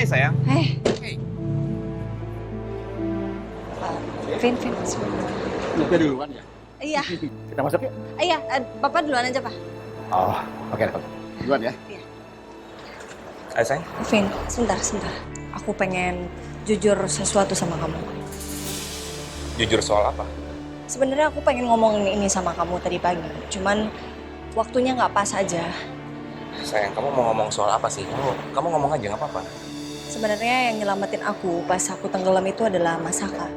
Hai sayang. Hey. Hey. Vin. Lupa duluan ya? Iya. Kita masuk yuk? Iya, Bapak duluan aja, Pak. Oh, oke. Duluan ya? Iya. Hai sayang. Vin, sebentar. Aku pengen jujur sesuatu sama kamu. Jujur soal apa? Sebenarnya aku pengen ngomongin ini sama kamu tadi pagi. Cuman waktunya nggak pas aja. Sayang, kamu mau ngomong soal apa sih? Kamu ngomong aja, nggak apa-apa. Sebenarnya yang nyelamatin aku pas aku tenggelam itu adalah Mas Saka.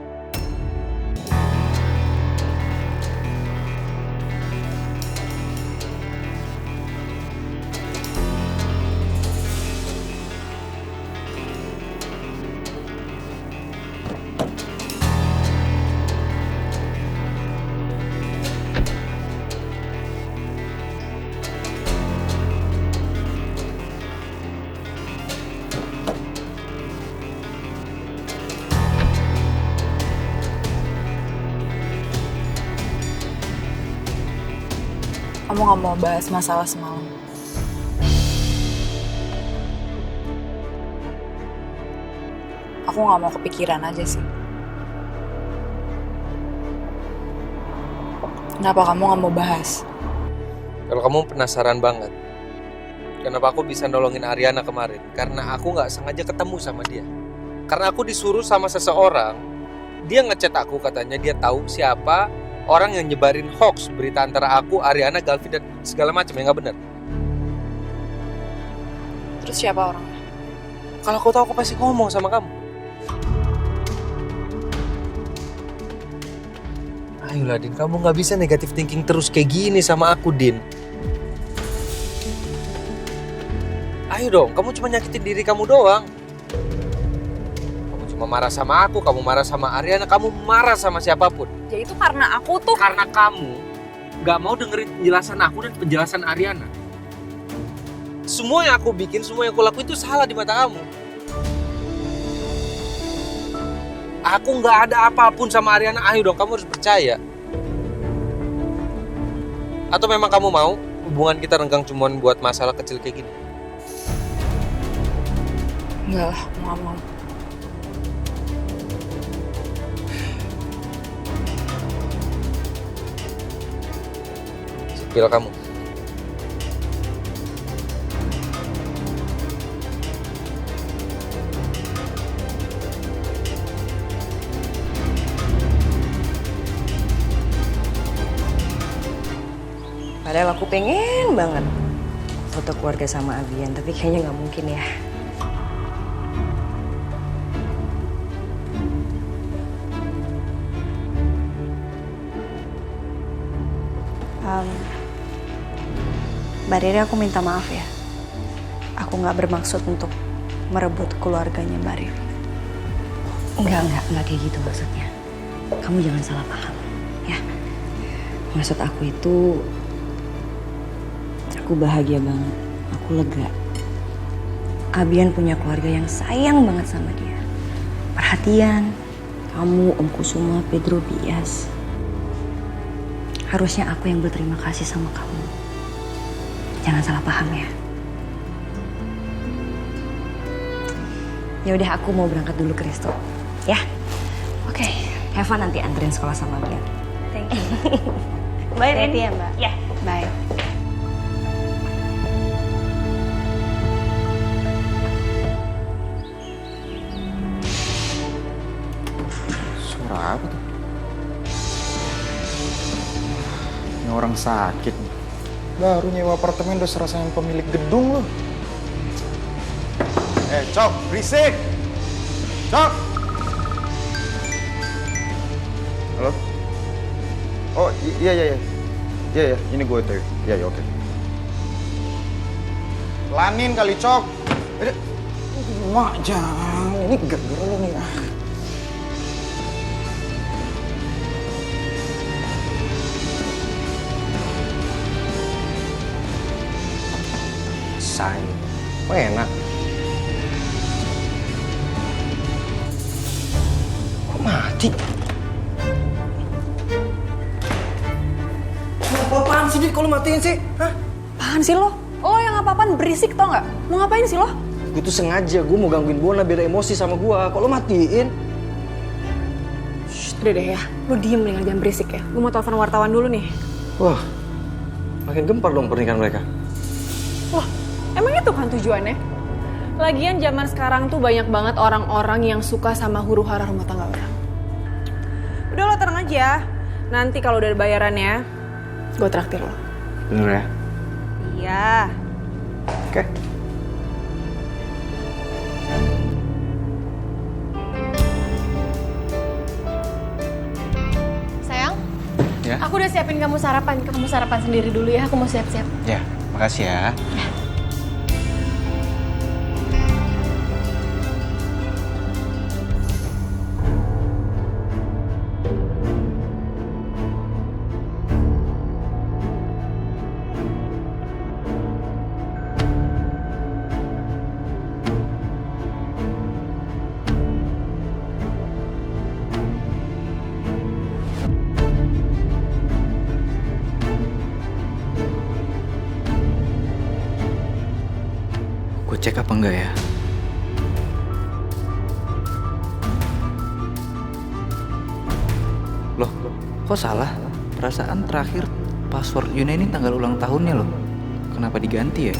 Kamu gak mau bahas masalah semalam? Aku gak mau kepikiran aja sih. Kenapa kamu gak mau bahas? Kalau kamu penasaran banget, kenapa aku bisa nolongin Ariana kemarin? Karena aku nggak sengaja ketemu sama dia. Karena aku disuruh sama seseorang, dia ngechat aku katanya dia tahu siapa orang yang nyebarin hoax berita antara aku, Ariana, Galvi dan segala macam yang nggak benar. Terus siapa orangnya? Kalau aku tahu aku pasti ngomong sama kamu. Ayolah Din, kamu nggak bisa negatif thinking terus kayak gini sama aku Din. Ayo dong, kamu cuma nyakitin diri kamu doang. Kamu cuma marah sama aku, kamu marah sama Ariana, kamu marah sama siapapun. Ya itu karena aku tuh... Karena kamu nggak mau dengerin penjelasan aku dan penjelasan Ariana. Semua yang aku bikin, semua yang aku lakuin itu salah di mata kamu. Aku nggak ada apapun sama Ariana, ayo dong kamu harus percaya. Atau memang kamu mau hubungan kita renggang cuma buat masalah kecil kayak gini? Enggak lah, aku gak mau. Sepil kamu. Padahal aku pengen banget foto keluarga sama Abian, tapi kayaknya nggak mungkin ya. Mbak Riri, aku minta maaf ya. Aku nggak bermaksud untuk merebut keluarganya Mbak Riri. Enggak kayak gitu maksudnya. Kamu jangan salah paham, ya. Maksud aku itu, aku bahagia banget, aku lega. Abian punya keluarga yang sayang banget sama dia. Perhatian, kamu, Om Kusuma, Pedro, Bias. Harusnya aku yang berterima kasih sama kamu. Jangan salah paham ya. Ya udah, aku mau berangkat dulu ke resto. Ya? Oke. Have fun nanti anterin sekolah sama Abian. Thank you. Bye, Ren. Ya, Mbak. Ya. Bye. Suara apa tuh? Ini orang sakit nih. Baru nyewa apartemen udah serasain pemilik gedung loh. Cok, berisik! Cok! Halo? Oh, iya. Iya, ini gue tuh. Iya, oke. Lanin kali, Cok. Mak, jangan. Ini gara-gara lo nih. Say, kok enak? Kok mati? Apaan sih, Dit? Kok lu matiin sih? Hah? Apaan sih lo? Lo yang apa-apaan berisik tau gak? Mau ngapain sih lo? Gue tuh sengaja, gue mau gangguin Bona biar emosi sama gue. Kok lo matiin? Shh, udah deh ya. Lu diem mendingan jangan berisik ya. Gue mau telepon wartawan dulu nih. Wah, makin gempar dong pernikahan mereka. Wah, emang itu kan tujuannya? Lagian zaman sekarang tuh banyak banget orang-orang yang suka sama huru-hara rumah tangga orang. Udah lo tenang aja. Nanti kalau udah ada bayarannya, gue traktir lo. Bener ya? Iya. Oke. Sayang, Ya? aku udah siapin kamu sarapan. Kamu sarapan sendiri dulu ya, aku mau siap-siap. Ya, makasih ya. Gue cek apa enggak ya? Loh, kok salah? Perasaan terakhir password Yuna ini tanggal ulang tahunnya loh. Kenapa diganti ya?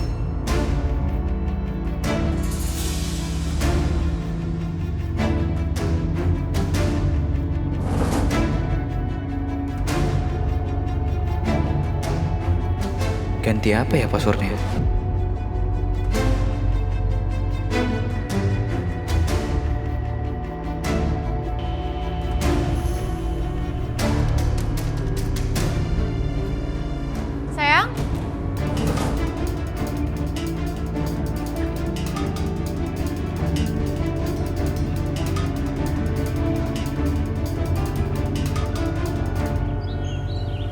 Ganti apa ya passwordnya? Sayang?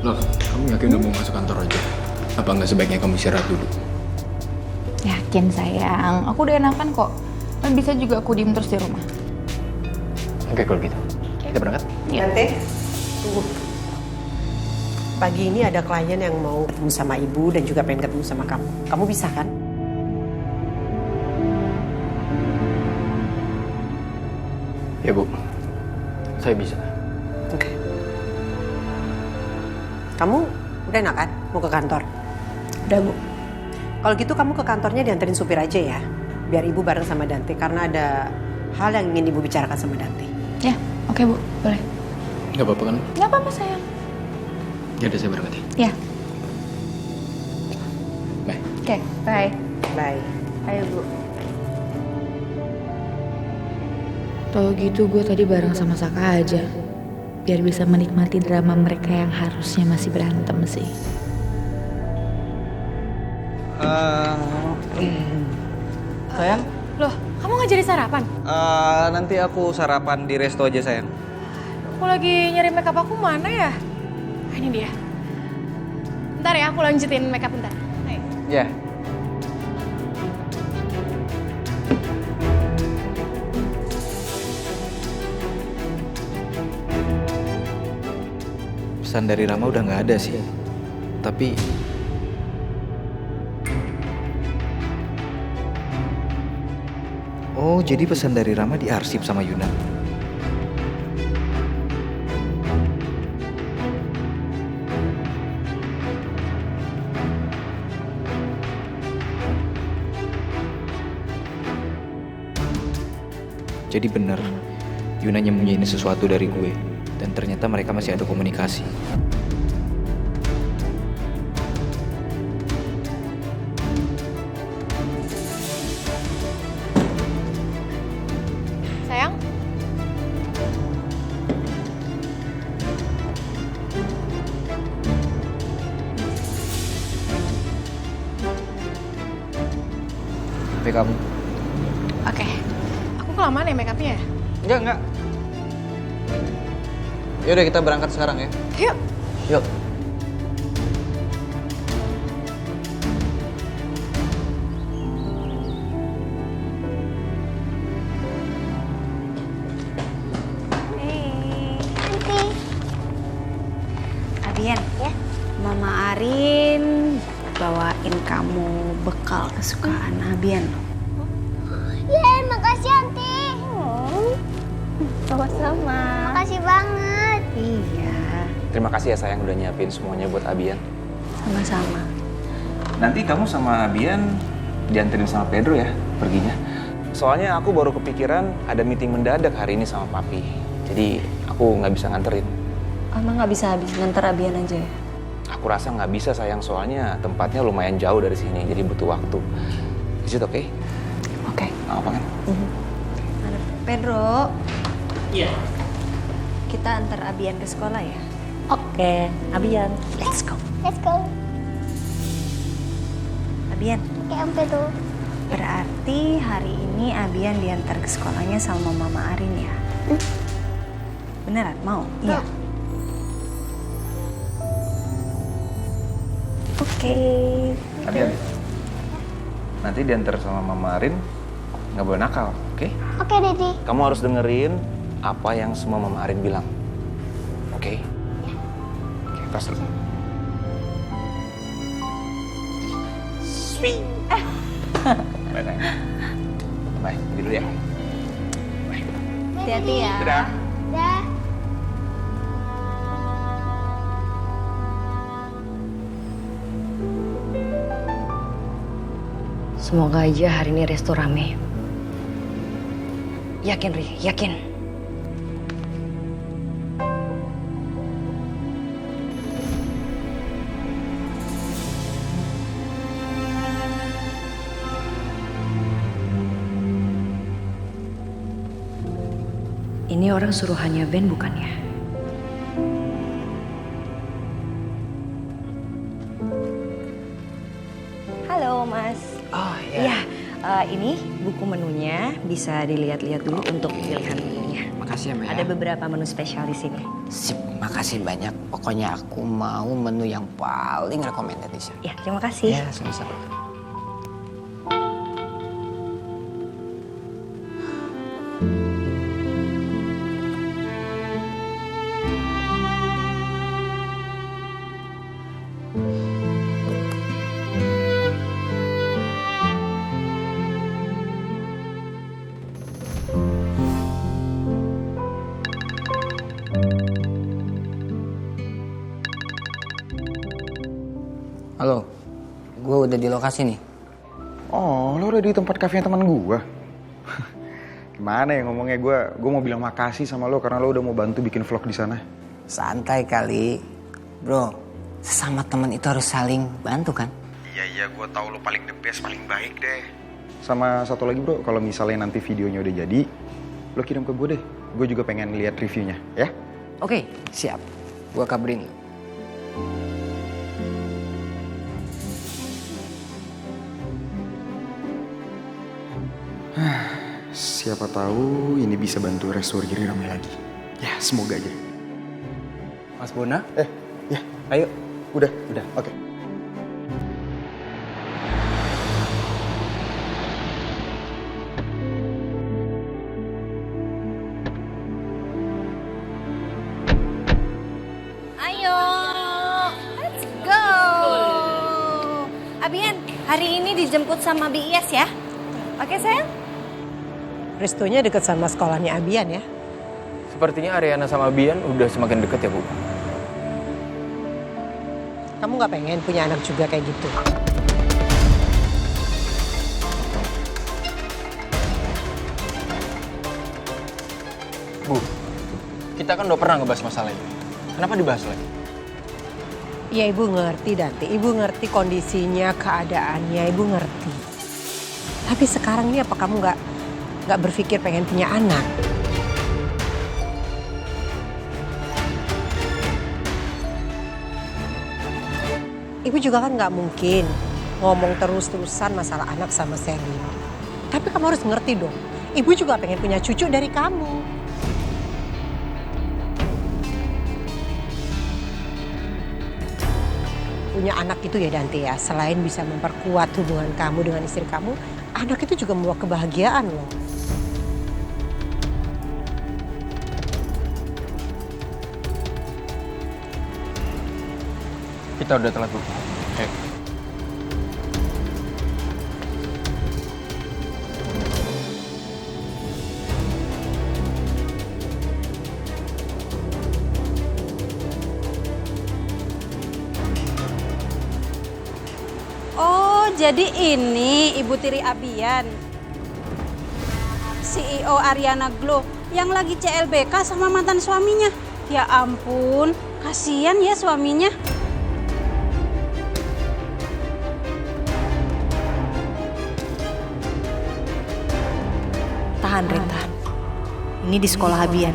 Loh, kamu yakin gak mau masuk kantor aja? Apa nggak sebaiknya kamu istirahat dulu? Yakin sayang, aku udah enakan kok. Dan bisa juga aku diem terus di rumah. Oke, kalau gitu. Kita berangkat? Dante, tunggu. Pagi ini ada klien yang mau ketemu sama ibu dan juga pengen ketemu sama kamu. Kamu bisa kan? Ya, Bu. Saya bisa. Oke. Kamu udah enak kan? Mau ke kantor? Udah, Bu. Kalau gitu kamu ke kantornya dianterin supir aja ya. Biar ibu bareng sama Dante karena ada hal yang ingin ibu bicarakan sama Dante. Ya, oke Bu, boleh. Nggak apa-apa kan? Nggak apa-apa sayang. Ya udah, saya berangkat ya. Ya, Bye. oke, bye. Bye. Ayo Bu. Tau gitu gue tadi bareng sama Saka aja. Biar bisa menikmati drama mereka yang harusnya masih berantem sih. Sayang, Loh, kamu nggak jadi sarapan? nanti aku sarapan di resto aja sayang. Aku lagi nyari makeup aku mana ya? Ah, ini dia. Bentar ya, aku lanjutin makeup bentar. Ayo. Ya. Pesan dari Rama udah nggak ada sih. Tapi oh, jadi pesan dari Rama diarsip sama Yuna. Jadi bener, Yuna nyembunyiin sesuatu dari gue. Dan ternyata mereka masih ada komunikasi. Sayang? Tapi kamu? Oke. Aku kelamaan ya makeupnya ya? Enggak. Yaudah kita berangkat sekarang ya. Yuk. Yuk. Abian, ya? Mama Arin bawain kamu bekal kesukaan Abian. Yeay, makasih Anti. Sama-sama. Makasih banget. Iya, Terima kasih ya sayang udah nyiapin semuanya buat Abian. sama-sama. Nanti kamu sama Abian dianterin sama Pedro ya perginya. Soalnya aku baru kepikiran ada meeting mendadak hari ini sama Papi. Jadi aku nggak bisa nganterin. Emang nggak bisa habis nganter Abian aja ya? Aku rasa nggak bisa sayang soalnya tempatnya lumayan jauh dari sini. Jadi butuh waktu. Is it okay? Oke. Nggak apa kan? Pedro. Iya. Kita antar Abian ke sekolah ya? Oke, Abian. Let's go. Let's go. Abian, Oke, Om Pedro. berarti hari ini Abian diantar ke sekolahnya sama Mama Arin ya? Beneran? Mau? Iya. Oke. Abian. Nanti diantar sama Mama Arin nggak boleh nakal, oke? Oke, Daddy. Kamu harus dengerin apa yang semua Mama Arin bilang. Oke? Oke, tas dulu. Sweet. Bye, sayang. Bye, pergi dulu ya. Bye. Hati-hati ya. Dadah. Dah. Semoga aja hari ini resto rame. Yakin, Ri, yakin. Ini orang suruhannya Ben bukan ya? Halo Mas. Oh Iya, ini buku menunya bisa dilihat-lihat dulu untuk pilihan menunya. Makasih ya, Mbak. Ada beberapa menu spesial di sini. Sip, makasih banyak. Pokoknya aku mau menu yang paling recommended, Isya. Ya, terima kasih. Ya, sama-sama. Halo, gue udah di lokasi nih. Oh, lo udah di tempat kafenya teman gua. Gimana ya ngomongnya, gue mau bilang makasih sama lo karena lo udah mau bantu bikin vlog di sana. Santai kali. Bro, sesama teman itu harus saling bantu kan? Iya, gue tahu lo paling the best, paling baik deh. Sama satu lagi bro, kalau misalnya nanti videonya udah jadi, lo kirim ke gue deh. Gue juga pengen lihat reviewnya, ya? Oke, siap. Gue kabarin lo. Siapa tahu ini bisa bantu resto jadi ramai lagi. Ya, semoga aja. Mas Bona? Ya, Ayo. udah. Oke. Ayo, let's go. Abian, hari ini dijemput sama BIS ya? Oke sayang? Restonya dekat sama sekolahnya Abian ya. Sepertinya Ariana sama Bian udah semakin deket ya, Bu. Kamu nggak pengen punya anak juga kayak gitu? Bu, kita kan udah pernah ngebahas masalah ini. Kenapa dibahas lagi? Ya ibu ngerti Dante, ibu ngerti kondisinya, keadaannya, ibu ngerti. Tapi sekarang ini apa kamu nggak berpikir pengen punya anak? Ibu juga kan nggak mungkin ngomong terus-terusan masalah anak sama Selin. Tapi kamu harus ngerti dong, ibu juga pengen punya cucu dari kamu. Punya anak itu ya Dante ya, selain bisa memperkuat hubungan kamu dengan istri kamu, anak itu juga membawa kebahagiaan loh. Kita udah telat, Bu. Ayo. Jadi ini Ibu Tiri Abian, CEO Ariana Glow yang lagi CLBK sama mantan suaminya. Ya ampun, kasihan ya suaminya. Tahan, Rin, tahan. Ini di sekolah Abian.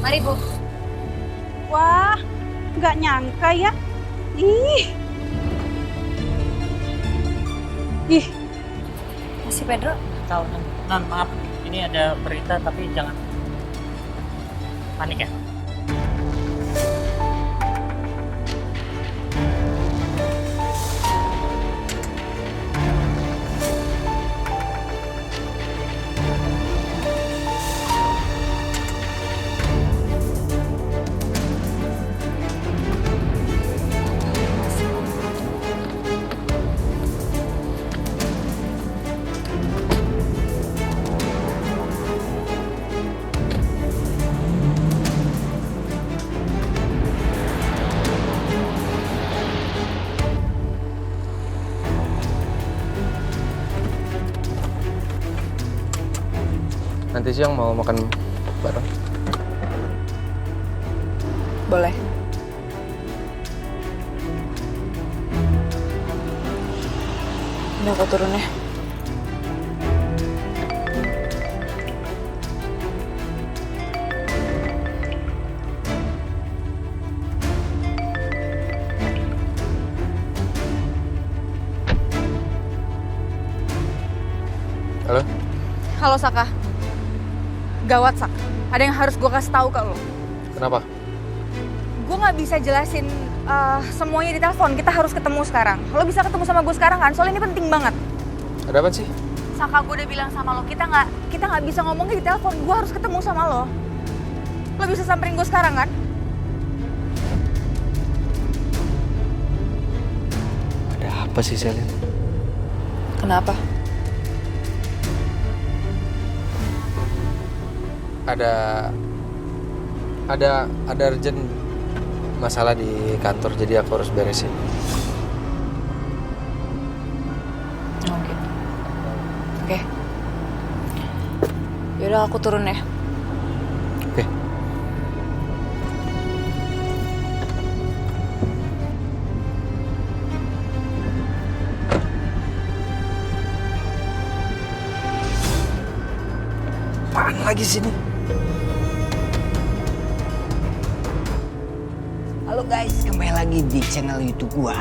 Mari Bu. Wah, nggak nyangka ya. Ih. Ih. Masih Pedro? Tahu, non maaf. Ini ada berita tapi jangan panik ya. Nanti siang mau makan bareng? Boleh. Udah aku turun ya. Halo? Halo Saka. Gawat Sak, ada yang harus gue kasih tahu ke lo. Kenapa? Gue nggak bisa jelasin semuanya di telepon. Kita harus ketemu sekarang. Lo bisa ketemu sama gue sekarang kan? Soalnya ini penting banget. Ada apa sih? Saka, gue udah bilang sama lo, kita nggak bisa ngomongnya di telepon. Gue harus ketemu sama lo. Lo bisa samperin gue sekarang kan? Ada apa sih, Selin? Kenapa? Ada urgent masalah di kantor, jadi aku harus beresin. Oh gitu. Oke. Yaudah aku turun ya. Oke. Apaan lagi sini? Halo guys, kembali lagi di channel YouTube gua.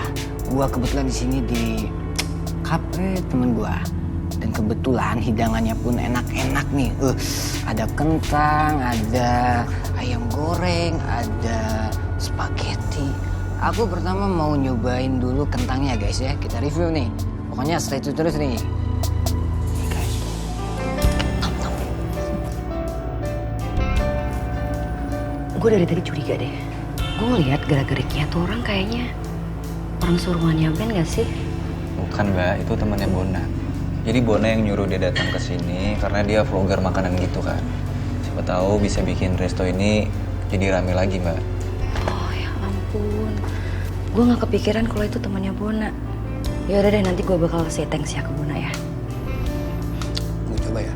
Gua kebetulan di sini di cafe temen gua. Dan kebetulan hidangannya pun enak-enak nih. Ada kentang, ada ayam goreng, ada spaghetti. Aku pertama mau nyobain dulu kentangnya guys ya. Kita review nih. Pokoknya stay tune terus nih. Nih guys. Tom. Gue dari tadi curiga deh. Gue ngeliat gerak-geriknya tuh orang kayaknya orang suruhannya Ben gak sih? Bukan Mbak, itu temannya Bona. Jadi Bona yang nyuruh dia datang ke sini karena dia vlogger makanan gitu kan. Siapa tahu bisa bikin resto ini jadi rame lagi Mbak. Oh ya ampun. Gue gak kepikiran kalau itu temannya Bona. Ya udah deh, nanti gue bakal say thanks ya ke Bona ya. Gue coba ya.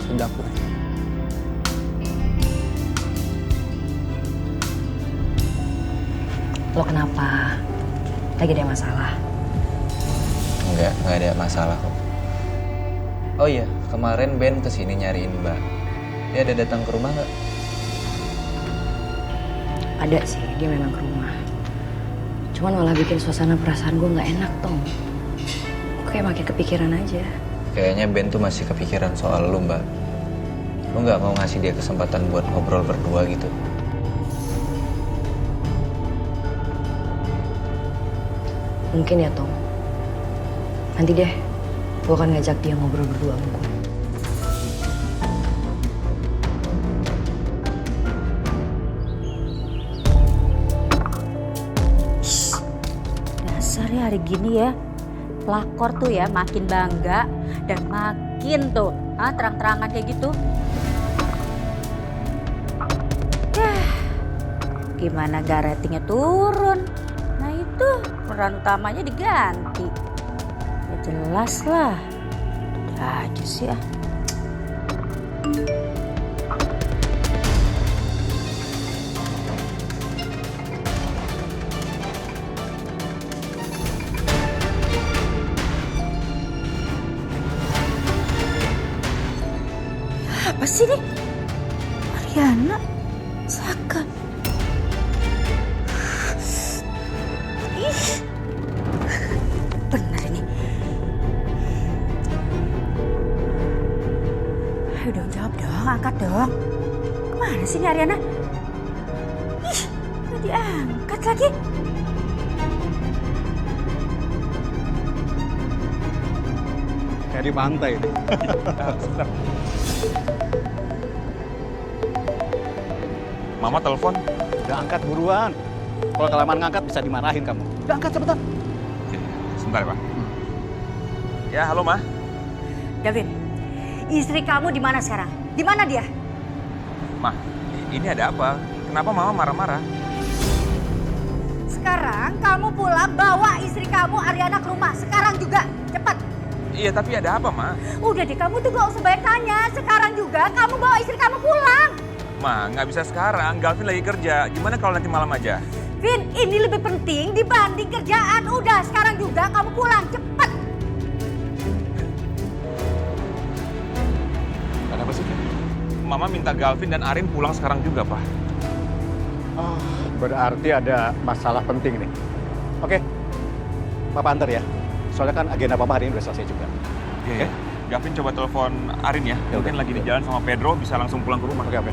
Sedap gue. Lo kenapa? Lagi ada masalah? Enggak ada masalah kok. Oh iya, kemarin Ben kesini nyariin Mbak. Dia ada datang ke rumah nggak? Ada sih, dia memang ke rumah. Cuman malah bikin suasana perasaan gue nggak enak, Tong. Gue kayak makin kepikiran aja. Kayaknya Ben tuh masih kepikiran soal lu Mbak. Lu nggak mau ngasih dia kesempatan buat ngobrol berdua gitu? Mungkin ya, Tong. Nanti deh, gue akan ngajak dia ngobrol berdua sama gue. Dasarnya hari gini ya, pelakor tuh ya makin bangga dan makin tuh Ah, terang-terangan kayak gitu. Yah, gimana gak ratingnya turun? Nah itu, peran utamanya diganti. Ya jelas lah. Udah aja sih ah. Apa sih nih? Ariana, Saka. Ih, bener ini. Ayo dong jawab dong, angkat dong. Kemana sih nih Ariana? Ih, nggak diangkat lagi. Kayak di pantai nih. Mama telepon. Udah angkat buruan. Kalau kelamaan ngangkat bisa dimarahin kamu. Udah angkat cepetan. Sebentar ya, Pak. Ya, halo, Ma. Gavin, istri kamu di mana sekarang? Di mana dia? Ma, ini ada apa? Kenapa Mama marah-marah? Sekarang kamu pulang bawa istri kamu Ariana ke rumah. Sekarang juga, cepat. Iya, tapi ada apa, Ma? Udah deh, kamu tuh gak usah banyak tanya. Sekarang juga kamu bawa istri kamu pulang. Ma, nggak bisa sekarang. Galvin lagi kerja. Gimana kalau nanti malam aja? Vin, ini lebih penting dibanding kerjaan. Udah, sekarang juga kamu pulang. Cepat. Kenapa sih? Mama minta Galvin dan Arin pulang sekarang juga, Pak. Oh, berarti ada masalah penting nih. Oke, Papa antar ya. Soalnya kan agenda Papa hari ini udah selesai juga. Iya. Gavin coba telepon Arin ya. Mungkin lagi di jalan sama Pedro, bisa langsung pulang ke rumah. Oke.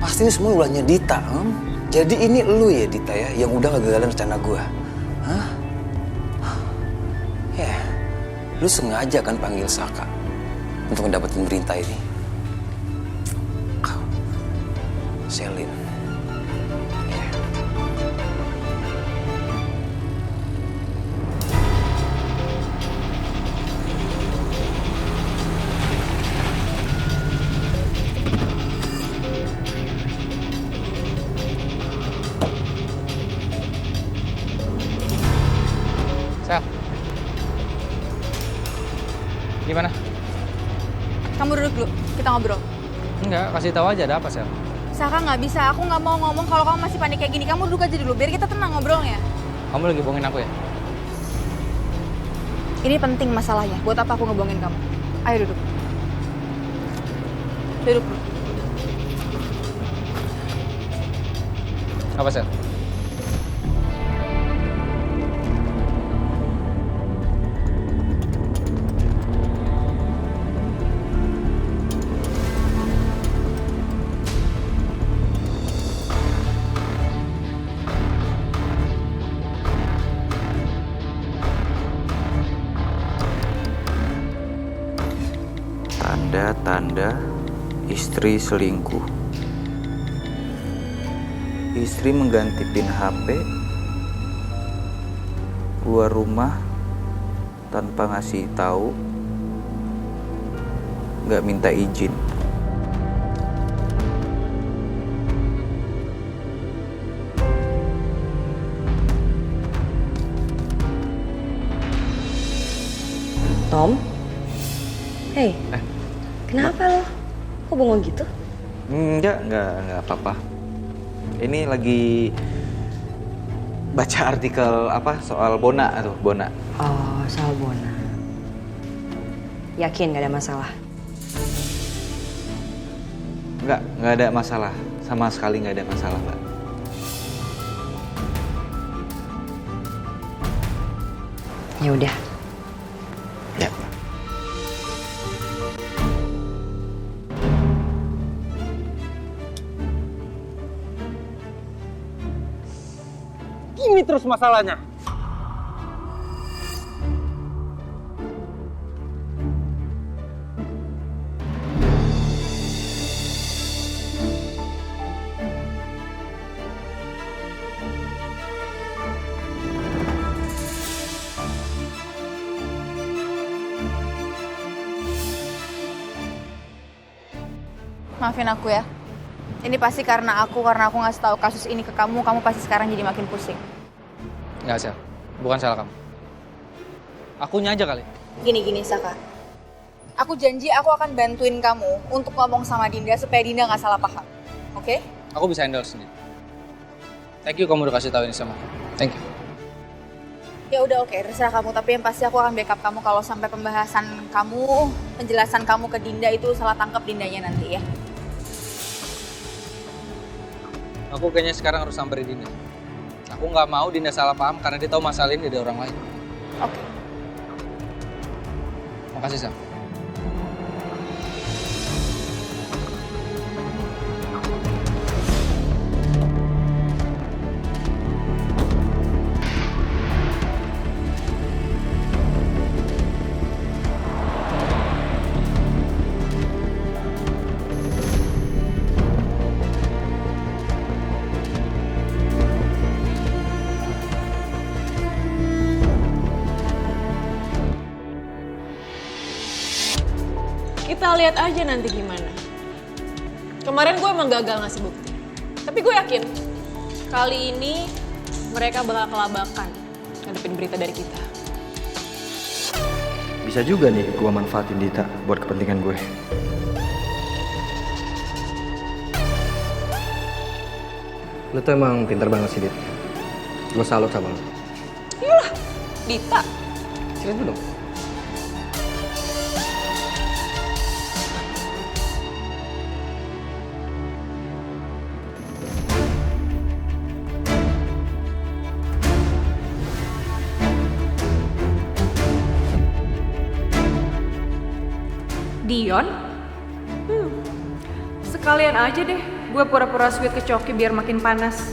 Pasti ini semua ulahnya Dita, Jadi ini lu ya Dita ya, yang udah ngegagalan rencana gua. Hah? Ya, lu sengaja kan panggil Saka untuk mendapatkan berita ini. Selin. Ya. Sel. Gimana? Kamu duduk dulu, kita ngobrol. Enggak, kasih tahu aja ada apa, Sel. Saka nggak bisa, aku nggak mau ngomong kalau kamu masih panik kayak gini. Kamu duduk aja dulu, biar kita tenang ngobrolnya. Kamu lagi bohongin aku ya? Ini penting masalahnya, buat apa aku ngebohongin kamu? Ayo duduk. Duduk dulu. Apa, Sel? Tanda-tanda istri selingkuh. Istri mengganti PIN HP, keluar rumah tanpa ngasih tahu, nggak minta izin. Tom? Hei, kenapa lo? Kok bengong gitu? Enggak apa-apa. Ini lagi baca artikel apa soal Bona tuh, Bona. Oh, soal Bona. Yakin gak ada masalah? Nggak ada masalah. Sama sekali nggak ada masalah, Mbak. Ya udah. Ya. Ini terus masalahnya. Maafin aku ya. Ini pasti karena aku ngasih tahu kasus ini ke kamu pasti sekarang jadi makin pusing. Nggak, Sel. Bukan salah kamu. Akunya aja kali. Gini, Saka. Aku janji aku akan bantuin kamu untuk ngomong sama Dinda supaya Dinda nggak salah paham. Oke? Aku bisa handle sendiri. Thank you kamu udah kasih tahu ini sama aku. Thank you. Ya udah oke, terserah kamu. Tapi yang pasti aku akan backup kamu kalau sampai pembahasan kamu, penjelasan kamu ke Dinda itu salah tangkap Dindanya nanti ya. Aku kayaknya sekarang harus samperin Dinda. Aku nggak mau Dinda salah paham karena dia tahu masalah ini dari orang lain. Oke. Makasih, Sam. Kita lihat aja nanti gimana. Kemarin gue emang gagal ngasih bukti. Tapi gue yakin, kali ini mereka bakal kelabakan ngadepin berita dari kita. Bisa juga nih gue manfaatin Dita buat kepentingan gue. Lu tuh emang pintar banget sih, Dit. Gue salut sama lu. Iyalah, Dita. Ceritain dulu dong. Dion? Sekalian aja deh, gue pura-pura sweet ke Coki biar makin panas.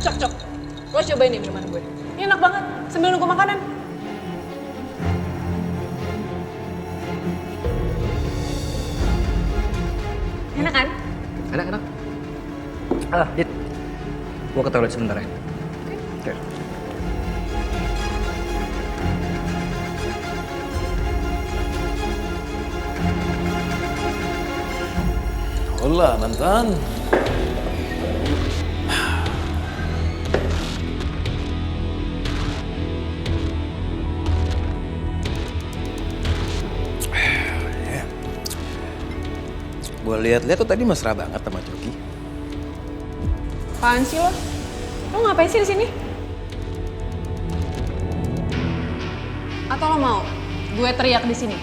Cok, lo cobain nih minuman gue. Ini enak banget, sambil nunggu makanan. Enak kan? Enak. Dit. Gue ke toilet sebentar ya. Oke. Hola, mantan. Gue lihat-lihat tuh tadi mesra banget sama Coki. Apaan sih lo? Lo ngapain sih di sini? Atau lo mau gue teriak di sini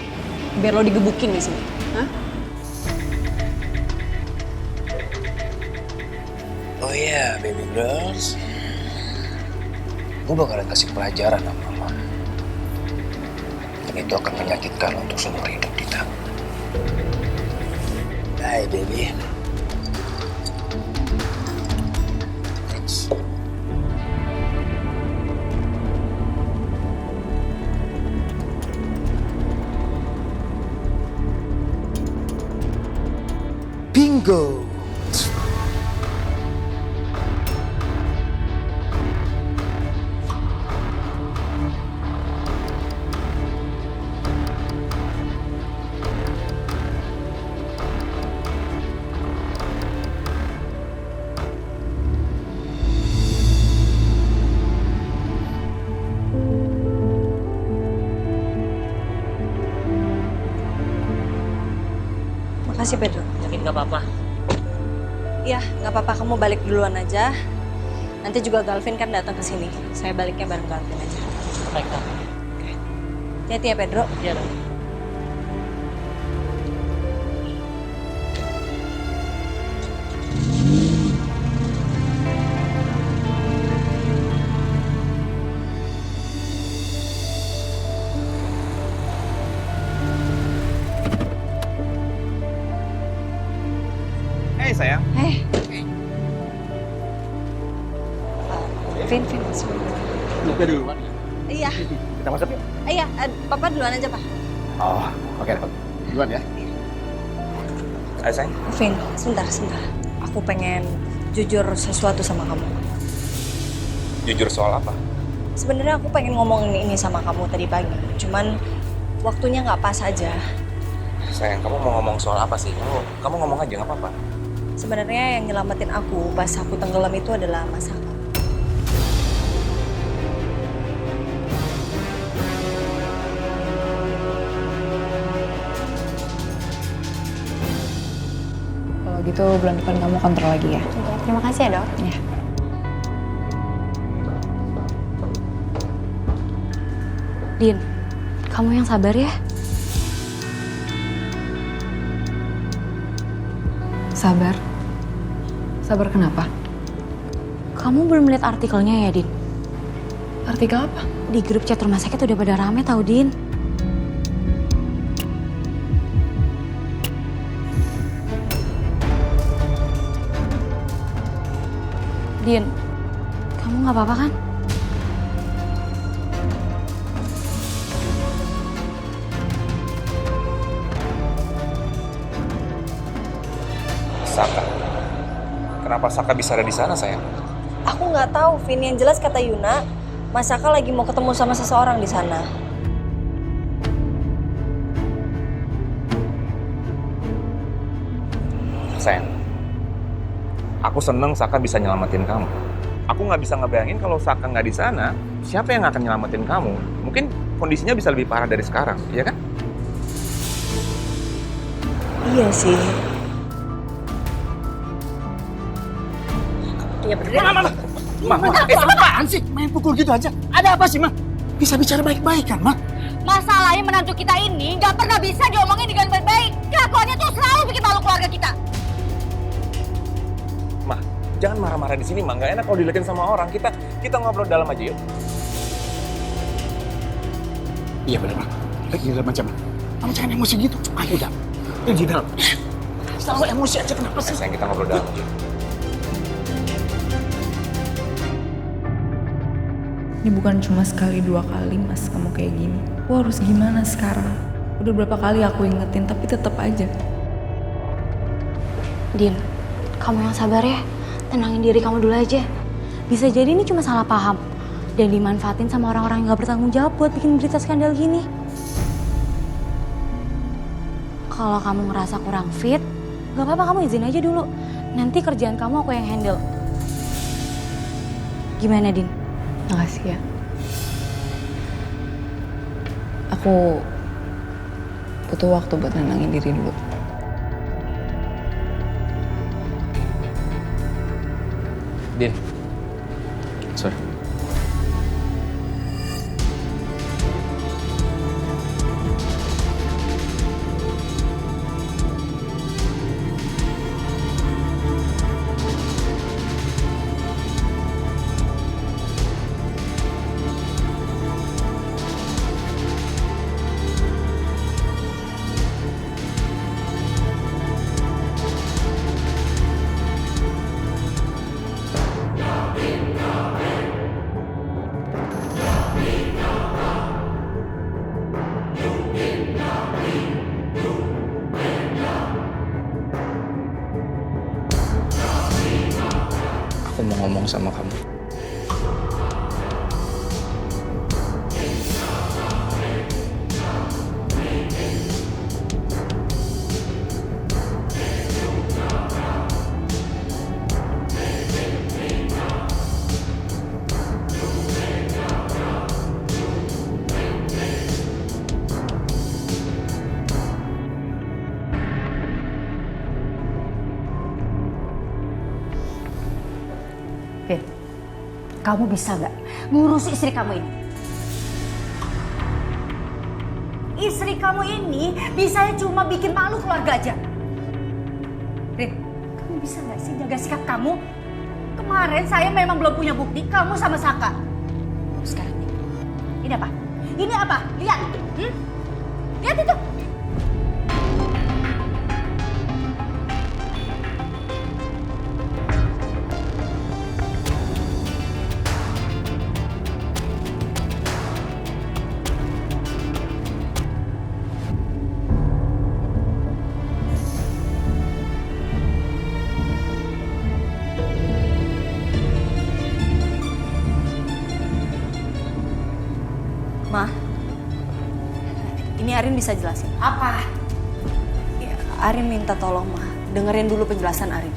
biar lo digebukin di sini? Hah? Oh iya, baby girls. Gue bakalan kasih pelajaran sama lo. Dan itu akan menyakitkan untuk seumur hidup kita. Hai, baby. Thanks. Bingo! Makasih, Pedro. Yakin gak apa-apa? Iya, nggak apa-apa. Kamu balik duluan aja. Nanti juga Galvin kan datang ke sini. Saya baliknya bareng Galvin aja. Baik, Kak. Hati-hati ya, Pedro. Iya, dong. Hei sayang. Vin. Lupa duluan. Iya. Kita masuk yuk. Iya, Papa duluan aja, Pak. Oh, oke. Duluan ya. Hai sayang. Vin, sebentar. Aku pengen jujur sesuatu sama kamu. Jujur soal apa? Sebenarnya aku pengen ngomongin ini sama kamu tadi pagi. Cuman waktunya nggak pas aja. Sayang, kamu mau ngomong soal apa sih? Kamu ngomong aja, nggak apa-apa. Sebenarnya yang nyelamatin aku pas aku tenggelam itu adalah Mas Saka. Kalau gitu bulan depan kamu kontrol lagi ya. Terima kasih ya, Dok. Ya. Din, kamu yang sabar ya. Sabar? Sabar kenapa? Kamu belum lihat artikelnya ya, Din? Artikel apa? Di grup chat rumah sakit udah pada rame tau, Din. Din, kamu nggak apa-apa kan? Saka. Kenapa Saka bisa ada di sana, sayang? Aku nggak tahu, Vin. Yang jelas kata Yuna, Mas Saka lagi mau ketemu sama seseorang di sana. Sayang, aku seneng Saka bisa nyelamatin kamu. Aku nggak bisa ngebayangin kalau Saka nggak di sana, siapa yang akan nyelamatin kamu? Mungkin kondisinya bisa lebih parah dari sekarang, iya kan? Iya sih. Iya bener. Mama, apaan sih? Main pukul gitu aja. Ada apa sih, Ma? Bisa bicara baik-baik kan, Ma? Masalahnya menantu kita ini nggak pernah bisa diomongin dengan baik-baik. Kelakuannya tuh selalu bikin malu keluarga kita. Ma, jangan marah-marah di sini, Ma. Nggak enak kalau dilihatin sama orang. Kita ngobrol dalam aja yuk. Iya bener, Ma. Lagi di dalam macam. Kamu jangan emosi gitu. Ayo udah. Ini di dalam. Selalu emosi aja, kenapa sih? Sayang, kita ngobrol dalam aja. Ini bukan cuma sekali dua kali mas kamu kayak gini. Aku harus gimana sekarang? Udah berapa kali aku ingetin tapi tetap aja. Din, kamu yang sabar ya. Tenangin diri kamu dulu aja. Bisa jadi ini cuma salah paham dan dimanfaatin sama orang-orang yang gak bertanggung jawab buat bikin berita skandal gini. Kalau kamu ngerasa kurang fit, gak apa-apa, kamu izin aja dulu. Nanti kerjaan kamu aku yang handle. Gimana, Din? Makasih ya. Aku butuh waktu buat nenangin diri dulu. Din. Sorry. Aku mau ngomong sama kamu. Vin, kamu bisa nggak ngurus istri kamu ini? Istri kamu ini bisa cuma bikin malu keluarga aja. Vin, kamu bisa nggak sih jaga sikap kamu? Kemarin saya memang belum punya bukti kamu sama Saka. Sekarang ini apa? Ini apa? Lihat, lihat itu. bisa jelasin? Apa? Ya, Arin minta tolong, Ma. Dengerin dulu penjelasan Arin.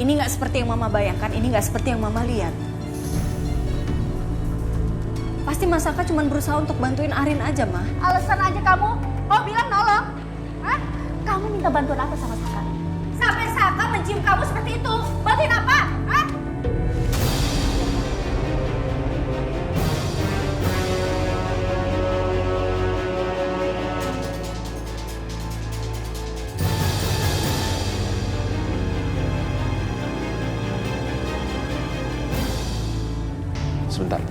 Ini nggak seperti yang Mama bayangkan, ini nggak seperti yang Mama lihat. Pasti Mas Saka cuma berusaha untuk bantuin Arin aja, Ma. Alasan aja kamu mau bilang nolong? Hah? Kamu minta bantuan apa sama Saka? Sampai Saka mencium kamu seperti itu. Bantuin apa? Hah? Sebentar.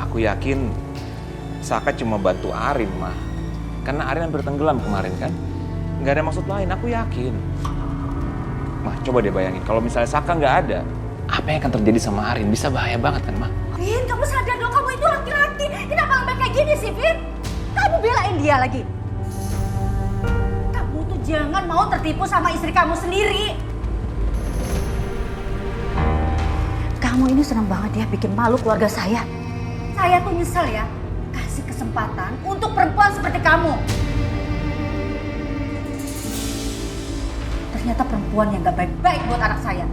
Aku yakin Saka cuma bantu Arin, mah. Karena Arin hampir tenggelam kemarin kan. Nggak ada maksud lain, aku yakin. Mah, coba deh bayangin. Kalau misalnya Saka nggak ada, apa yang akan terjadi sama Arin? Bisa bahaya banget kan, Mah? Vin, kamu sadar dong, kamu itu laki-laki. Kenapa lembek kayak gini sih, Vin? Kamu belain dia lagi. Kamu tuh jangan mau tertipu sama istri kamu sendiri. Kamu ini senang banget ya bikin malu keluarga saya. Saya tuh nyesel ya, kasih kesempatan untuk perempuan seperti kamu. Ternyata perempuan yang gak baik-baik buat anak saya.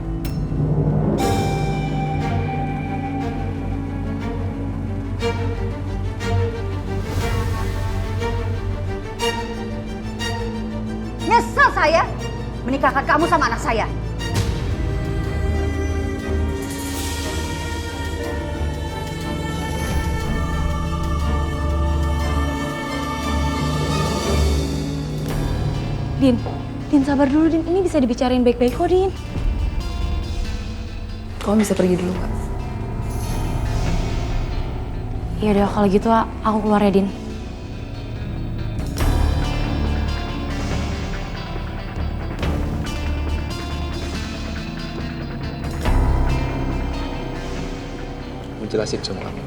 Nyesel saya menikahkan kamu sama anak saya. Din sabar dulu, Din. Ini bisa dibicarain baik-baik kok, Din. Kamu bisa pergi dulu nggak? Ya udah kalau gitu aku keluar ya, Din. Mau jelasin sama kamu.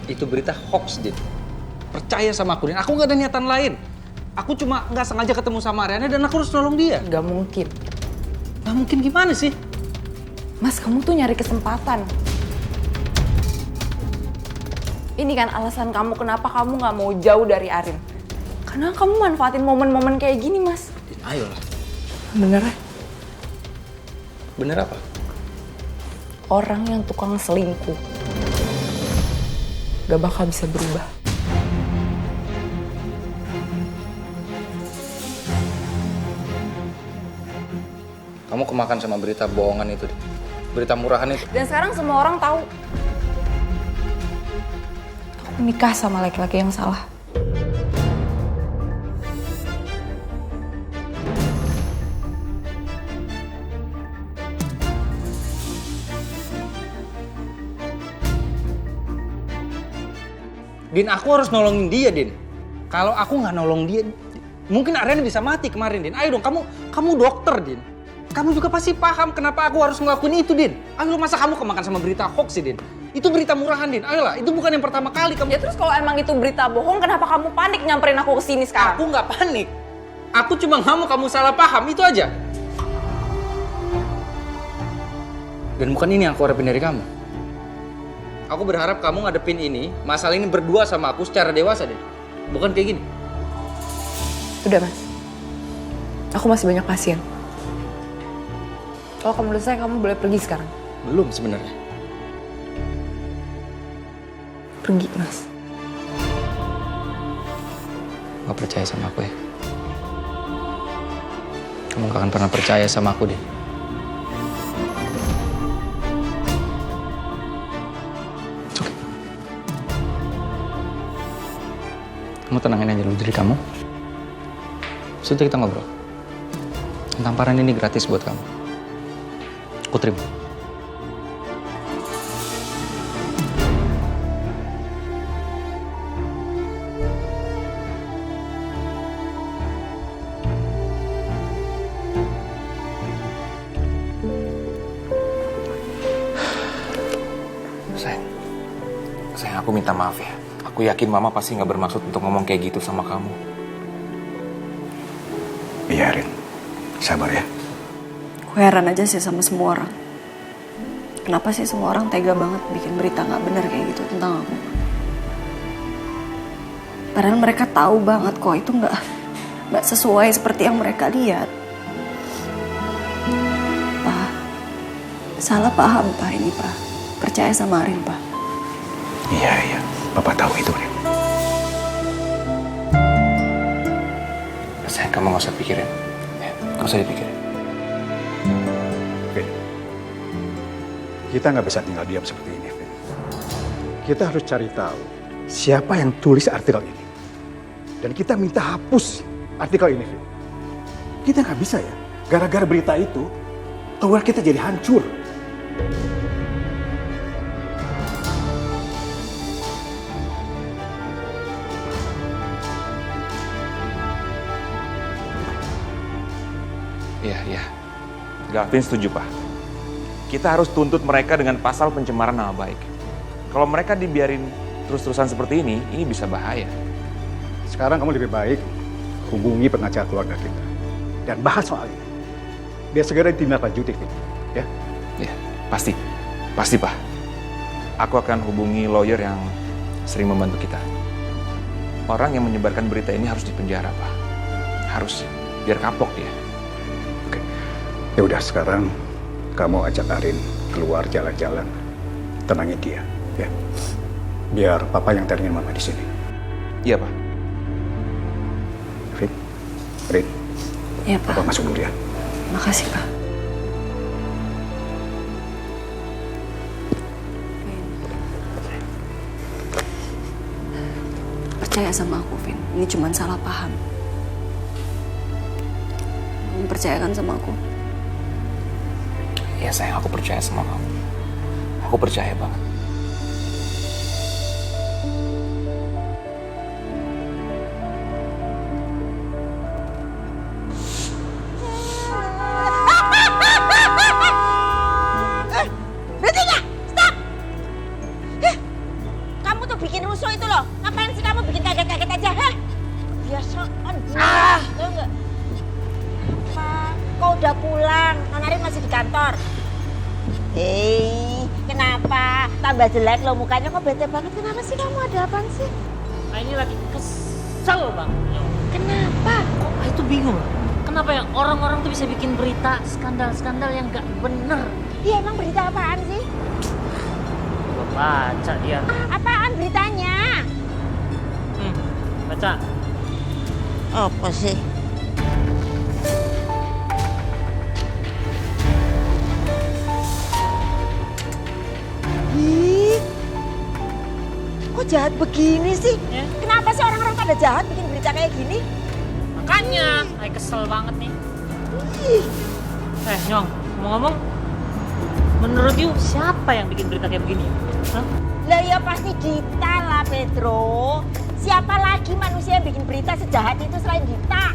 Itu berita hoax, Din. Percaya sama aku, Din. Aku nggak ada niatan lain. Aku cuma nggak sengaja ketemu sama Ariana dan aku harus nolong dia. Gak mungkin. Gak mungkin gimana sih? Mas, kamu tuh nyari kesempatan. Ini kan alasan kamu kenapa kamu gak mau jauh dari Arin. Karena kamu manfaatin momen-momen kayak gini, Mas. Din, ayolah. Bener ya? Bener apa? Orang yang tukang selingkuh gak bakal bisa berubah. Kamu kemakan sama berita bohongan itu, berita murahan itu. Dan sekarang semua orang tahu aku nikah sama laki-laki yang salah. Din, aku harus nolongin dia, Din. Kalau aku nggak nolong dia, mungkin Ariana bisa mati kemarin, Din. Ayo dong, kamu dokter, Din. Kamu juga pasti paham kenapa aku harus ngelakuin itu, Din. Ayo, masa kamu kemakan sama berita hoax sih, Din? Itu berita murahan, Din. Ayolah, itu bukan yang pertama kali kamu... Ya terus kalau emang itu berita bohong, kenapa kamu panik nyamperin aku ke sini sekarang? Aku nggak panik. Aku cuma nggak mau kamu salah paham, itu aja. Dan bukan ini yang aku harapin dari kamu. Aku berharap kamu ngadepin ini, masalah ini berdua sama aku secara dewasa, Din. Bukan kayak gini. Udah, Mas. Aku masih banyak pasien. Kalau kamu udah selesai, kamu boleh pergi sekarang. Belum sebenarnya. Pergi, Mas. Gak percaya sama aku ya? Kamu gak akan pernah percaya sama aku deh. Oke. Kamu tenangin aja dulu diri kamu. Sudah kita ngobrol. Tamparan ini gratis buat kamu. Aku terima. Sayang, aku minta maaf ya. Aku yakin Mama pasti nggak bermaksud untuk ngomong kayak gitu sama kamu. Iya, Rin. Sabar ya. Aku heran aja sih sama semua orang. Kenapa sih semua orang tega banget bikin berita nggak benar kayak gitu tentang aku? Padahal mereka tahu banget kok itu nggak sesuai seperti yang mereka lihat. Pak, salah paham Pak ini Pak. Percaya sama Arin Pak. Iya, Papa tahu itu, Rin. Sayang, kamu nggak usah pikirin. Ya, nggak usah dipikirin. Vin, kita nggak bisa tinggal diam seperti ini, Vin. Kita harus cari tahu siapa yang tulis artikel ini. Dan kita minta hapus artikel ini, Vin. Kita nggak bisa ya, gara-gara berita itu, tower kita jadi hancur. Iya. Gavin setuju, Pak. Kita harus tuntut mereka dengan pasal pencemaran nama baik. Kalau mereka dibiarin terus-terusan seperti ini bisa bahaya. Sekarang kamu lebih baik hubungi pengacara keluarga kita dan bahas soal ini. Biar segera ditindaklanjuti, Vin. Ya? Iya, pasti, Pak. Aku akan hubungi lawyer yang sering membantu kita. Orang yang menyebarkan berita ini harus dipenjara, Pak. Harus, biar kapok dia. Ya udah, sekarang kamu ajak Arin keluar jalan-jalan, tenangin dia, ya. Biar Papa yang tenangin Mama di sini. Iya, Pak. Rin. Iya, Pak. Papa masuk dulu ya. Makasih, Pak. Percaya sama aku, Vin. Ini cuma salah paham. Kamu percayakan sama aku? Ya sayang, aku percaya sama kamu. Aku percaya banget. Berhenti nggak? Stop! Kamu tuh bikin rusuh itu loh. Ngapain sih kamu bikin kaget-kaget aja? Biasaan dia. Tahu nggak? Kau udah pulang, Nona Rin masih di kantor. Kenapa? Tambah jelek lo mukanya, kok bete banget. Kenapa sih kamu, ada apaan sih? Ini lagi kesel banget. Kenapa? Kok itu bingung? Kenapa ya orang-orang tuh bisa bikin berita skandal-skandal yang gak bener? Iya, emang berita apaan sih? Gua baca dia. Apaan beritanya? Baca. Apa sih? Kok jahat begini sih? Ya. Kenapa sih orang-orang pada jahat bikin berita kayak gini? Makanya, saya kesel banget nih. Nyong, ngomong-ngomong, menurut you siapa yang bikin berita kayak begini? Hah? Lah ya pasti Dita lah, Pedro. Siapa lagi manusia yang bikin berita sejahat itu selain Dita?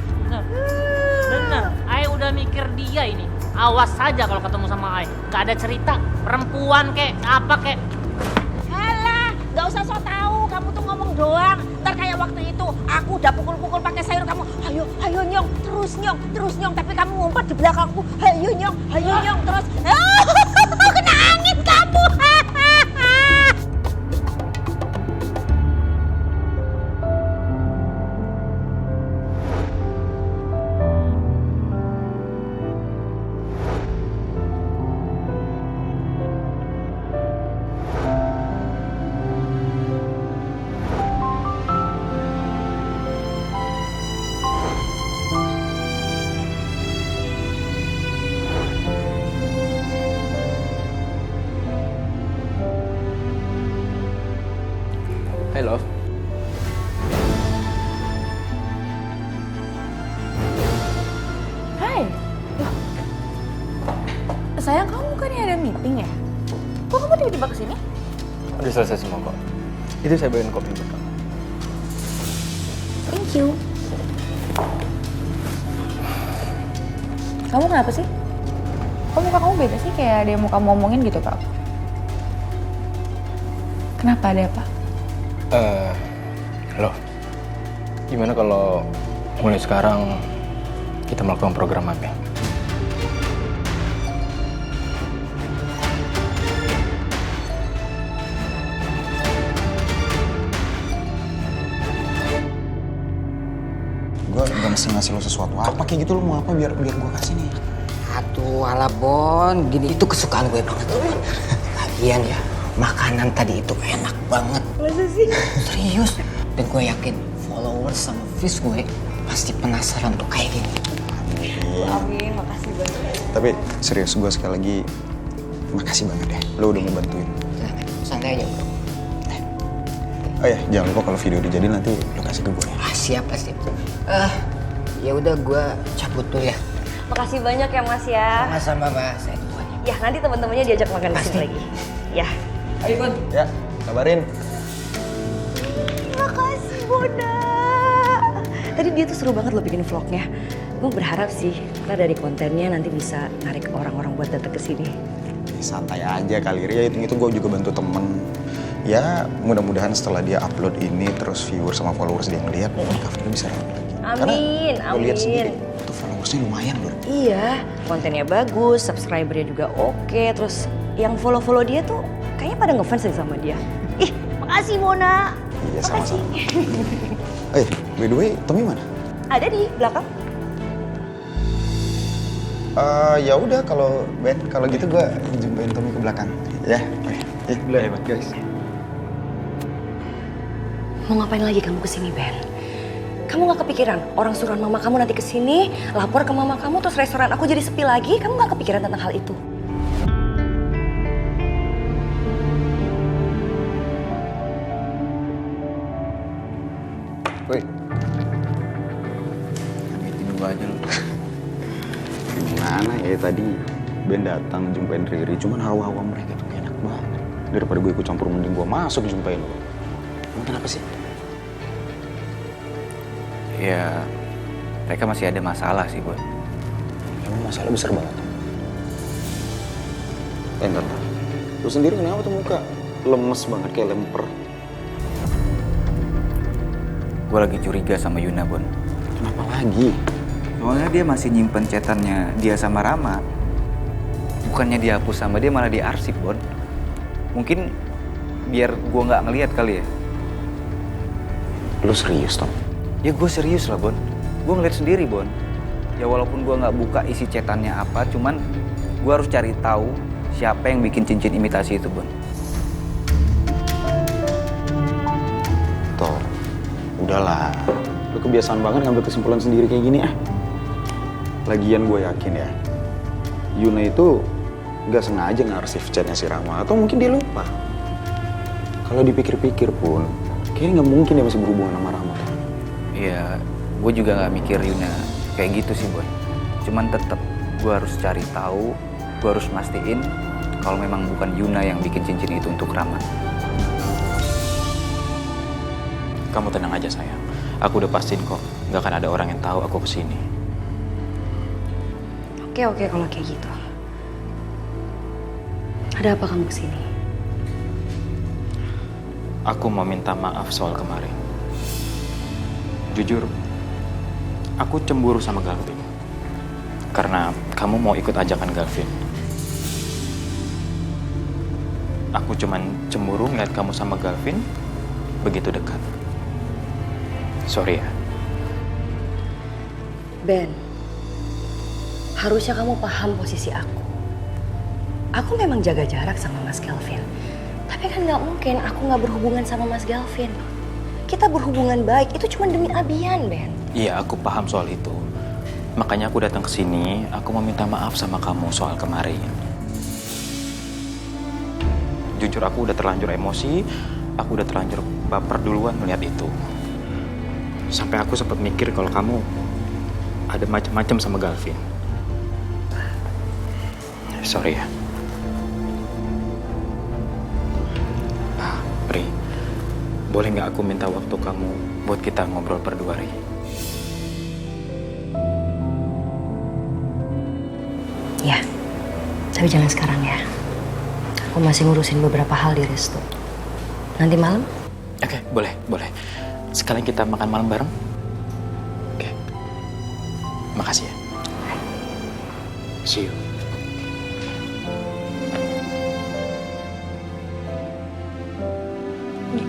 Bener, Ay udah mikir dia ini. Awas saja kalau ketemu sama Ay. Gak ada cerita, perempuan kek, apa kek. Alah, gak usah sok tahu. Kamu tuh ngomong doang. Ntar kayak waktu itu, aku udah pukul-pukul pakai sayur kamu. Ayo nyong, terus nyong. Tapi kamu ngumpet di belakangku. Ayo nyong, terus. Kena angin kamu. Hey love. Hai. Loh. Sayang, kamu bukannya ada meeting ya? Kok kamu tiba-tiba kesini? Udah selesai semua kok. Itu saya bawain kopi buat kamu. Thank you. Kamu kenapa sih? Kok muka kamu beda sih? Kayak ada yang mau kamu omongin gitu ke aku. Kenapa, ada apa? Halo. Gimana kalau mulai sekarang kita melakukan program apa? ngasih lo sesuatu apa kayak gitu, lo mau apa biar gue kasih nih. Aduh, ala Bon, gini itu kesukaan gue banget. Lagian ya, makanan tadi itu enak banget. Masa sih? Serius. Dan gue yakin followers sama views gue pasti penasaran tuh kayak gini. Amin, makasih banyak. Tapi serius, gue sekali lagi makasih banget ya. Lo udah ngebantuin. Santai aja bro. Oh ya, jangan lupa kalau video udah jadi nanti lo kasih ke gue ya. Siap pasti. Ya udah gue cabut dulu ya. Makasih banyak ya Mas ya. Sama-sama Mas. Saya duluan ya. Ya nanti teman-temannya diajak makan di sini lagi. Ya. Ayo Bon. Ya, kabarin. Makasih Bona. Tadi dia tuh seru banget lo bikin vlognya. Gue berharap sih, karena dari kontennya nanti bisa narik orang-orang buat datang ke sini. Santai aja kali ya, itu gue juga bantu temen. Ya mudah-mudahan setelah dia upload ini terus viewer sama followers dia ngeliat, covernya bisa rame lagi. Amin, Karena gue lihat sendiri, amin. tuh followersnya lumayan loh. Iya, kontennya bagus, subscribernya juga oke. Terus yang follow-follow dia tuh kayaknya pada ngefans deh sama dia. Ih, makasih Mona. Iya sama-sama. By the way, Tommy mana? Ada di belakang. Ya udah kalau Ben, kalau gitu gue jumpain Tommy ke belakang. Ya, oke. Guys. Mau ngapain lagi kamu kesini Ben? Kamu gak kepikiran orang suruhan mama kamu nanti kesini, lapor ke mama kamu terus restoran aku jadi sepi lagi? Kamu gak kepikiran tentang hal itu? Woi. Ngagetin gue aja lu. Gimana ya tadi Ben datang jumpain Riri, cuman hawa-hawa mereka tuh gak enak banget. Daripada gue ikut campur mending gue masuk jumpain lo. Emang kenapa sih? Ya, mereka masih ada masalah sih, Bon. Emang masalah besar banget. Entar. Lu sendiri kenapa tuh muka? Lemes banget kayak lemper. Gue lagi curiga sama Yuna, Bon. Kenapa lagi? Soalnya dia masih nyimpen chatannya dia sama Rama. Bukannya dihapus sama dia, malah diarsip, Bon. Mungkin biar gue nggak ngelihat kali ya. Lu serius, Tom? Ya gue serius lah, Bon. Gue ngeliat sendiri, Bon. Ya walaupun gue nggak buka isi chatannya apa, cuman gue harus cari tahu siapa yang bikin cincin imitasi itu, Bon. Tom, udahlah. Lu kebiasaan banget ngambil kesimpulan sendiri kayak gini ah. Lagian gue yakin ya, Yuna itu nggak sengaja ngarsip chatnya si Rama, atau mungkin dia lupa. Kalau dipikir-pikir pun, kayaknya nggak mungkin dia masih berhubungan sama Rama. Iya, gue juga nggak mikir Yuna kayak gitu sih, Bon. Cuman tetap gue harus cari tahu, gue harus mastiin kalau memang bukan Yuna yang bikin cincin itu untuk Rama. Kamu tenang aja sayang. Aku udah pastiin kok, nggak akan ada orang yang tahu aku kesini. Oke kalau kayak gitu. Ada apa kamu kesini? Aku mau minta maaf soal kemarin. Jujur, aku cemburu sama Galvin. Karena kamu mau ikut ajakan Galvin. Aku cuman cemburu ngeliat kamu sama Galvin begitu dekat. Sorry ya. Ben, harusnya kamu paham posisi aku. Aku memang jaga jarak sama Mas Galvin. Tapi kan nggak mungkin aku nggak berhubungan sama Mas Galvin. Kita berhubungan baik, itu cuma demi Abian, Ben. Iya, aku paham soal itu. Makanya aku datang ke sini, aku mau minta maaf sama kamu soal kemarin. Jujur aku udah terlanjur emosi, aku udah terlanjur baper duluan melihat itu. Sampai aku sempat mikir kalau kamu ada macam-macam sama Galvin. Sorry ya. Pri, boleh nggak aku minta waktu kamu buat kita ngobrol berdua, Ri? Ya, tapi jangan sekarang ya. Aku masih ngurusin beberapa hal di resto. Nanti malam? Oke, boleh. Sekalian kita makan malam bareng. Oke. Makasih ya. See you.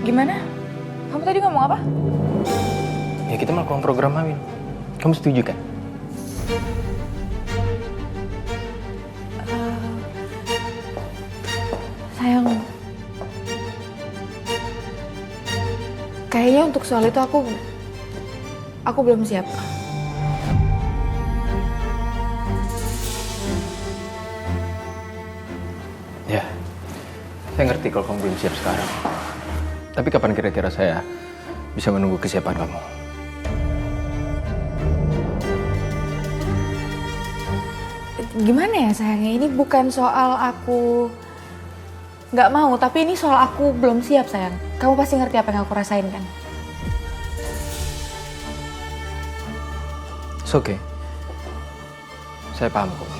Gimana? Kamu tadi ngomong apa? Ya kita melakukan program hamil. Kamu setuju kan? Sayang, kayaknya untuk soal itu aku belum siap. Ya, saya ngerti kalau kamu belum siap sekarang. Tapi kapan kira-kira saya bisa menunggu kesiapan kamu? Gimana ya sayangnya, ini bukan soal aku nggak mau, tapi ini soal aku belum siap sayang. Kamu pasti ngerti apa yang aku rasain kan? It's okay. Saya paham kok.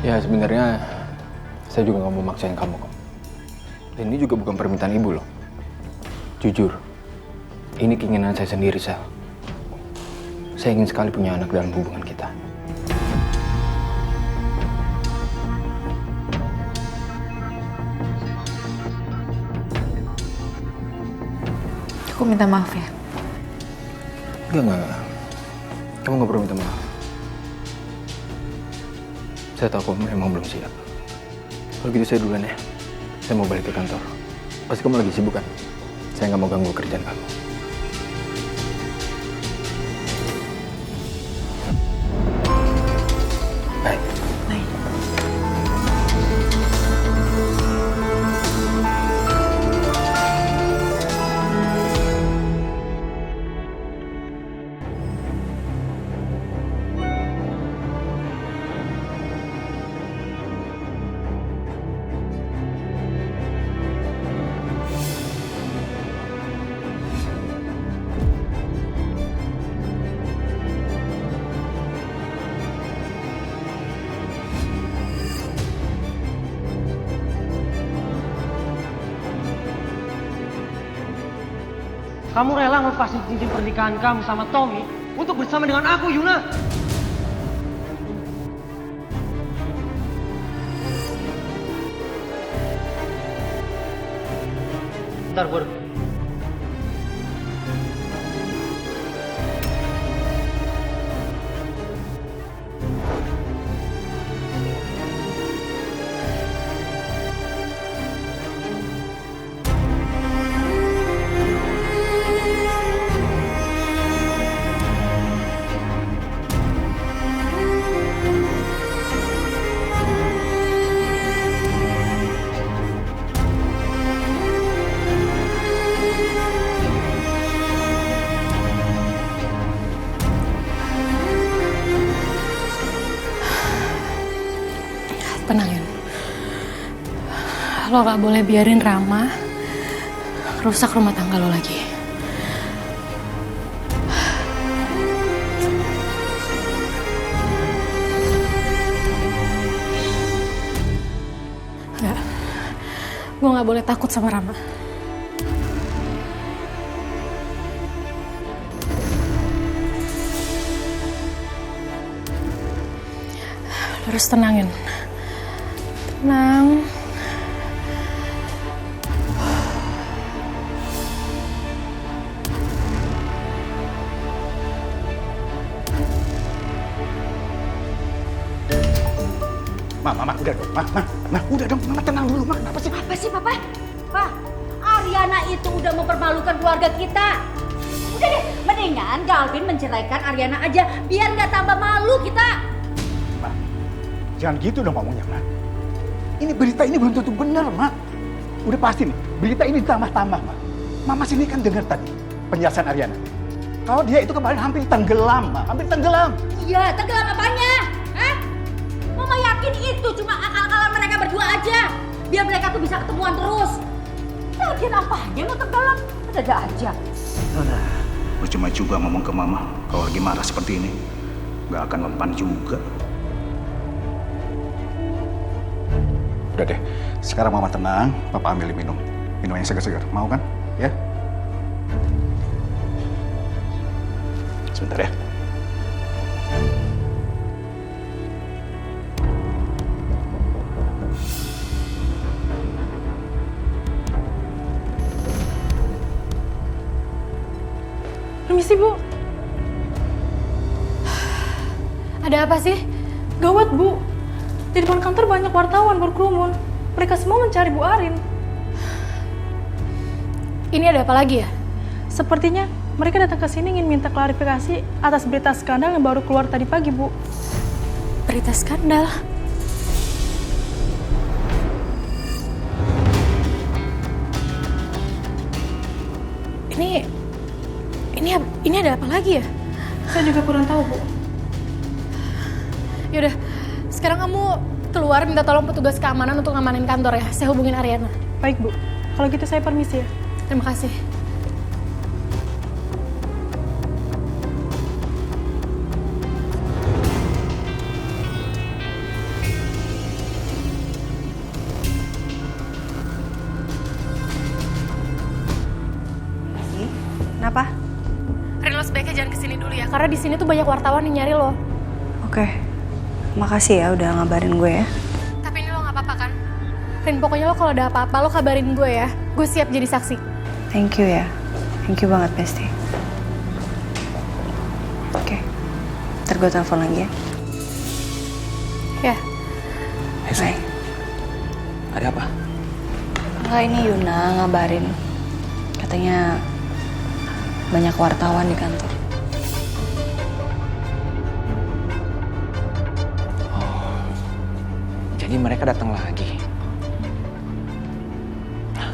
Ya sebenarnya saya juga nggak mau maksain kamu kok. Dan ini juga bukan permintaan ibu loh. Jujur, ini keinginan saya sendiri, Sel. Saya ingin sekali punya anak dalam hubungan kita. Aku minta maaf ya. Enggak. Kamu nggak perlu minta maaf. Saya tahu kamu memang belum siap. Kalau gitu saya duluan ya. Saya mau balik ke kantor. Pasti kamu lagi sibuk kan? Saya nggak mau ganggu kerjaan kamu. Baik. Baik. Kamu rela ngelepasin cincin pernikahan kamu sama Tommy untuk bersama dengan aku, Yuna? Bentar, gue Tenang ya. Lo gak boleh biarin Rama rusak rumah tangga lo lagi. Enggak. Gue gak boleh takut sama Rama. Lo harus tenangin. Tenang. Mama, udah dong, udah dong, Mama tenang dulu, Ma. Kenapa sih? Apa sih, Papa? Pak, Ariana itu udah mempermalukan keluarga kita. Udah deh, mendingan Galvin menceraikan Ariana aja, biar nggak tambah malu kita. Ma, jangan gitu dong ngomongnya, Ma. Ini berita ini belum tentu benar, Ma. Udah pasti nih, berita ini ditambah-tambah, Ma. Mama sini kan dengar tadi penjelasan Ariana. Kalau dia itu kemarin hampir tenggelam, Ma. Hampir tenggelam. Iya, tenggelam apanya? Hah? Mama yakin itu cuma akal-akalan mereka berdua aja. Biar mereka tuh bisa ketemuan terus. Lagian apanya mau tenggelam? Ada aja. Udah, percuma juga ngomong ke Mama. Kalau lagi marah seperti ini, gak akan mempan juga. Udah deh, sekarang Mama tenang, Papa ambil minum. Minum yang segar-segar, mau kan? Ya? Sebentar ya. Permisi, Bu. Ada apa sih? Gawat, Bu. Di depan kantor banyak wartawan berkerumun. Mereka semua mencari Bu Arin. Ini ada apa lagi ya? Sepertinya mereka datang ke sini ingin minta klarifikasi atas berita skandal yang baru keluar tadi pagi, Bu. Berita skandal? Ini ada apa lagi ya? Saya juga kurang tahu, Bu. Yaudah, sekarang kamu keluar minta tolong petugas keamanan untuk ngamanin kantor ya. Saya hubungin Ariana. Baik, Bu. Kalau gitu saya permisi ya. Terima kasih. Kenapa? Rin, lo sebaiknya jangan kesini dulu ya, karena di sini tuh banyak wartawan yang nyari lo. Oke. Makasih ya udah ngabarin gue ya. Tapi ini lo nggak apa-apa kan? Rin, pokoknya lo kalau ada apa-apa lo kabarin gue ya. Gue siap jadi saksi. Thank you ya. Thank you banget, Besti. Oke. Ntar gue telepon lagi ya. Ya. Hai. Ada apa? Enggak, ini Yuna ngabarin. Katanya banyak wartawan di kantor. Jadi mereka datang lagi.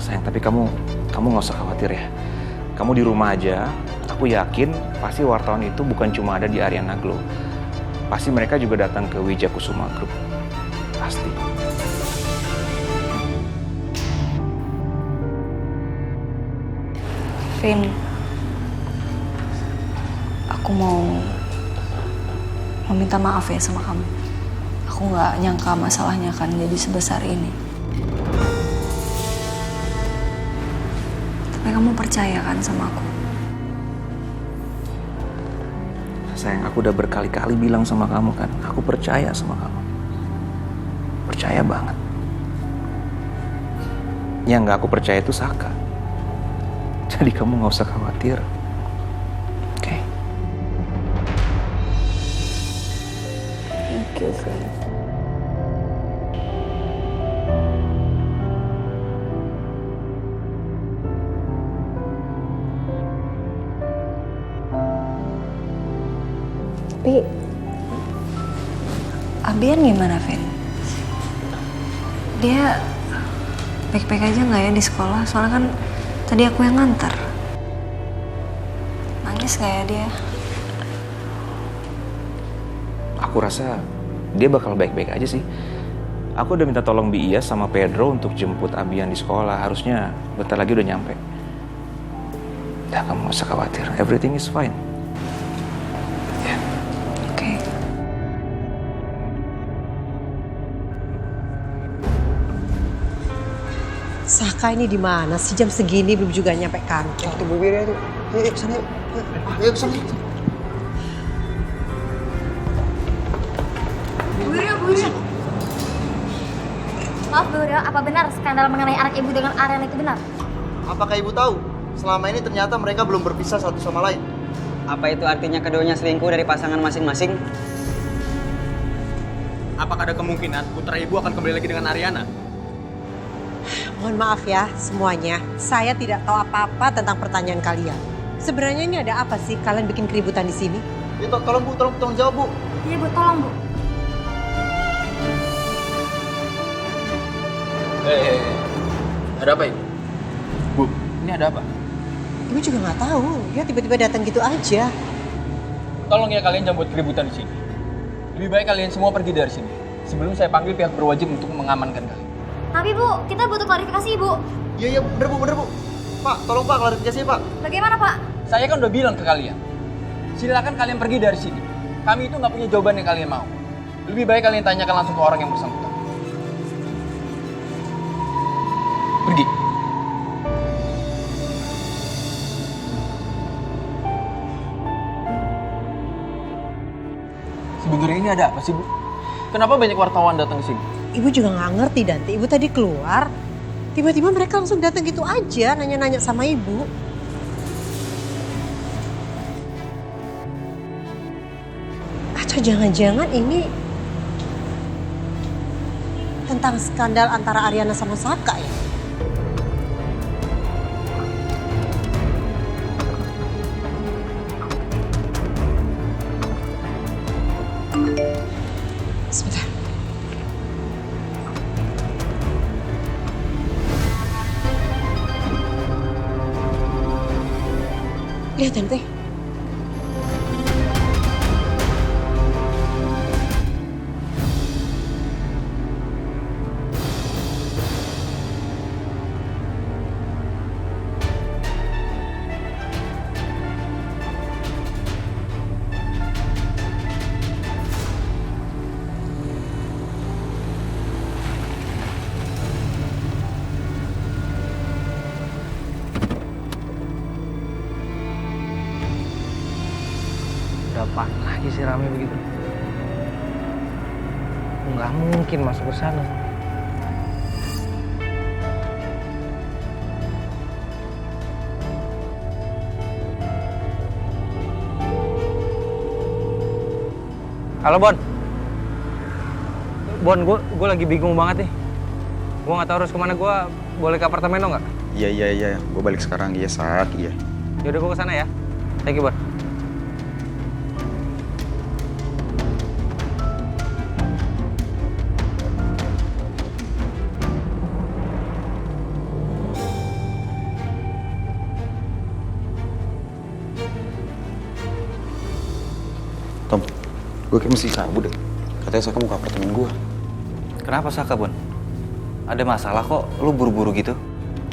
Sayang, tapi kamu nggak usah khawatir ya. Kamu di rumah aja. Aku yakin pasti wartawan itu bukan cuma ada di Ariana Glow. Pasti mereka juga datang ke Wijakusuma Group. Pasti. Vin, aku mau minta maaf ya sama kamu. Aku nggak nyangka masalahnya akan jadi sebesar ini. Tapi kamu percaya kan sama aku? Sayang, aku udah berkali-kali bilang sama kamu kan. Aku percaya sama kamu. Percaya banget. Yang nggak aku percaya itu Saka. Jadi kamu nggak usah khawatir. Oke? Thank you, Vin. Tapi Abian gimana, Vin? Dia baik-baik aja nggak ya di sekolah? Soalnya kan tadi aku yang nganter. Nangis nggak ya dia? Aku rasa dia bakal baik-baik aja sih. Aku udah minta tolong Bi Iyas sama Pedro untuk jemput Abian di sekolah. Harusnya bentar lagi udah nyampe. Udah, kamu gak usah khawatir. Everything is fine. Saka ini di mana sih jam segini belum juga nyampe kantor? Itu Bu Wirya tuh. Ayo kesana yuk. Ayo kesana. Bu Wirya. Maaf Bu Wirya, apa benar skandal mengenai anak ibu dengan Ariana itu benar? Apakah ibu tahu? Selama ini ternyata mereka belum berpisah satu sama lain. Apa itu artinya keduanya selingkuh dari pasangan masing-masing? Apakah ada kemungkinan putra ibu akan kembali lagi dengan Ariana? Mohon maaf ya semuanya, saya tidak tahu apa-apa tentang pertanyaan kalian. Sebenarnya ini ada apa sih kalian bikin keributan di sini? Ya, tolong Bu, tolong jawab Bu. Iya Bu, tolong Bu. Ada apa ini? Bu, ini ada apa? Ibu juga nggak tahu, dia tiba-tiba datang gitu aja. Tolong ya kalian jangan buat keributan di sini. Lebih baik kalian semua pergi dari sini sebelum saya panggil pihak berwajib untuk mengamankan kalian. Tapi Bu, kita butuh klarifikasi Bu. Iya bener Bu. Pak, tolong Pak klarifikasi Pak. Bagaimana Pak? Saya kan udah bilang ke kalian, silakan kalian pergi dari sini. Kami itu nggak punya jawaban yang kalian mau. Lebih baik kalian tanyakan langsung ke orang yang bersangkutan. Pergi. Sebenarnya ini ada apa sih Bu? Kenapa banyak wartawan datang ke sini? Ibu juga nggak ngerti Dante, ibu tadi keluar, tiba-tiba mereka langsung datang gitu aja, nanya-nanya sama ibu. Atau jangan-jangan ini tentang skandal antara Ariana sama Saka ya? Sebentar. Lihat tante. Apaan lagi sih rame begitu? Nggak mungkin masuk ke sana. Halo Bon. Bon, gue lagi bingung banget nih. Gue nggak tahu harus kemana. Gue boleh ke apartemen lo nggak? Iya. Gue balik sekarang. Iya, Sak. Iya. Yaudah gue kesana ya. Thank you, Bon. Tom, gue kayak mesti cabut deh. Katanya Saka mau ke apartemen gue. Kenapa Saka, Bon? Ada masalah kok, lu buru-buru gitu?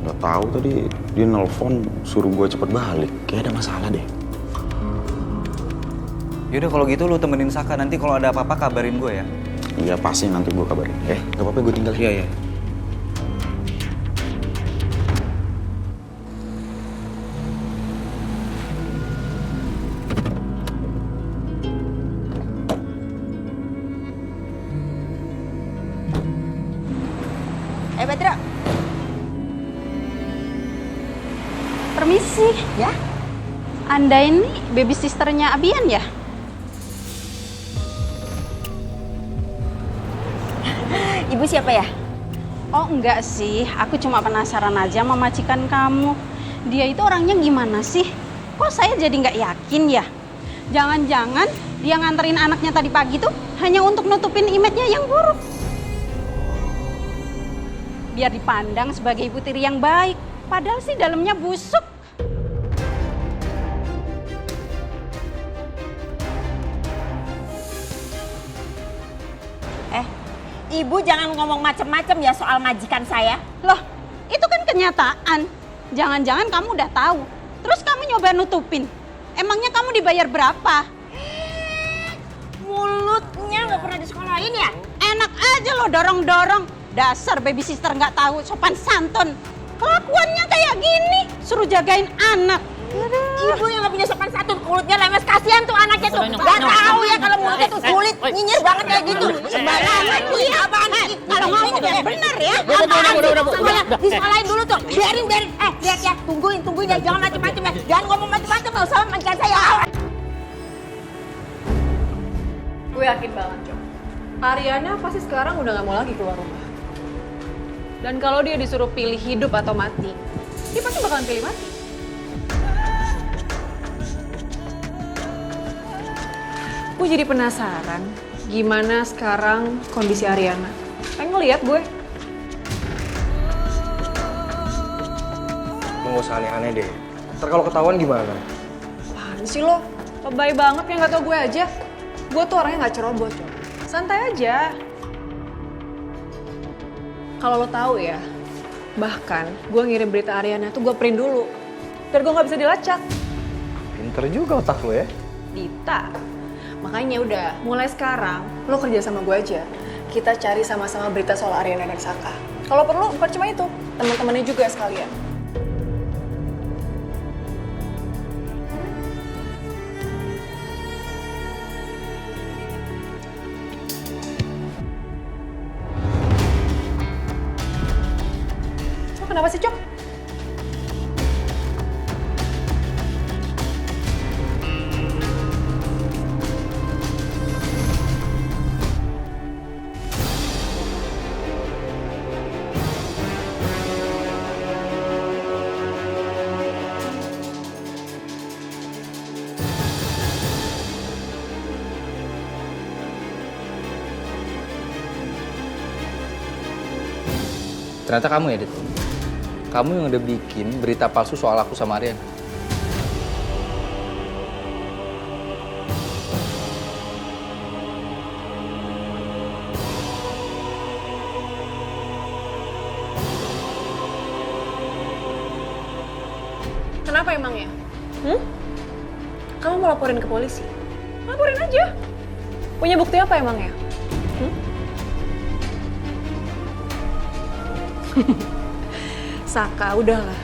Gak tahu tadi dia nelpon suruh gue cepet balik. Kayak ada masalah deh. Yaudah kalau gitu lu temenin Saka, nanti kalau ada apa-apa kabarin gue ya. Iya pasti nanti gue kabarin. Gak apa-apa gue tinggal. Iya. Badra. Permisi. Ya? Anda ini baby sisternya Abian ya? Ibu siapa ya? Oh enggak sih, aku cuma penasaran aja sama majikan kamu. Dia itu orangnya gimana sih? Kok saya jadi nggak yakin ya? Jangan-jangan dia nganterin anaknya tadi pagi tuh hanya untuk nutupin image-nya yang buruk. Biar dipandang sebagai ibu tiri yang baik. Padahal sih dalamnya busuk. Ibu jangan ngomong macem-macem ya soal majikan saya. Loh, itu kan kenyataan. Jangan-jangan kamu udah tahu. Terus kamu nyoba nutupin. Emangnya kamu dibayar berapa? Mulutnya nggak pernah disekolahin ya? Enak aja lo dorong-dorong. Dasar baby sister nggak tahu sopan santun. Kelakuannya kayak gini, suruh jagain anak. Ibu yang nggak punya sopan santun, mulutnya lemes. Kasihan tuh anaknya tuh. Nggak tahu ya kalau mulutnya tuh sulit, nyinyir banget kayak gitu. Sembarangan dia apaan sih? Kalau ngomong yang bener ya. Udah. Disekolahin dulu tuh. Biarin. Lihat ya, tungguin ya. Jangan macem-macem ya. Jangan ngomong macem-macem loh sama majikan saya. Gue yakin banget, Cok. Ariana pasti sekarang udah gak mau lagi keluar rumah. Dan kalau dia disuruh pilih hidup atau mati, dia pasti bakalan pilih mati. Gue jadi penasaran gimana sekarang kondisi Ariana. Pengen ngeliat gue. Nggak usah aneh-aneh deh. Ntar kalau ketahuan gimana? Apaan sih lo? Lebay banget yang gak tau gue aja. Gue tuh orangnya gak ceroboh, Cok. Santai aja. Kalau lo tahu ya, bahkan gue ngirim berita Ariana tuh gue print dulu. Biar gue gak bisa dilacak. Pinter juga otak lo ya. Dita. Makanya udah, mulai sekarang lo kerja sama gue aja. Kita cari sama-sama berita soal Ariana dan Saka. Kalau perlu, bukan cuma itu, teman-temannya juga sekalian. Lo kenapa sih, Cok? Ternyata kamu ya, Dit. Kamu yang udah bikin berita palsu soal aku sama Ariana. Kenapa emangnya? Kamu mau laporin ke polisi? Laporin aja. Punya bukti apa emangnya? Saka, udahlah.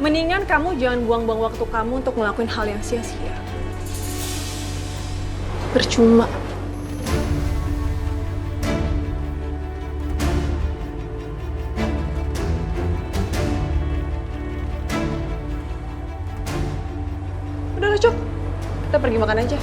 Mendingan kamu jangan buang-buang waktu kamu untuk ngelakuin hal yang sia-sia. Percuma. Udahlah, Cok. Kita pergi makan aja.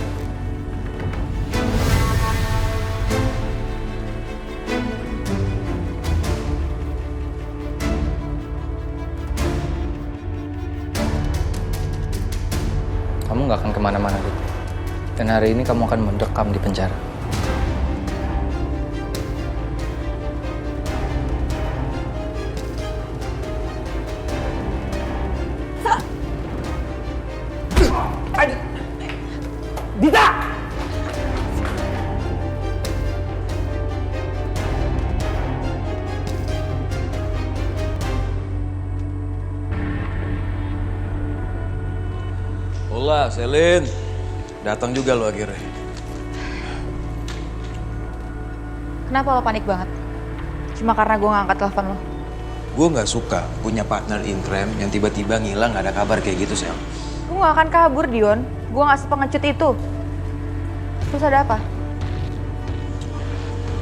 Kamu nggak akan kemana-mana, Dit. Dan hari ini kamu akan mendekam di penjara. Dita! Hola, Selin. Datang juga lo akhirnya. Kenapa lo panik banget? Cuma karena gue gak angkat telepon lo? Gue nggak suka punya partner in crime yang tiba-tiba ngilang gak ada kabar kayak gitu, Sel. Gue gak akan kabur, Dion. Gue gak sepengecut itu. Terus ada apa?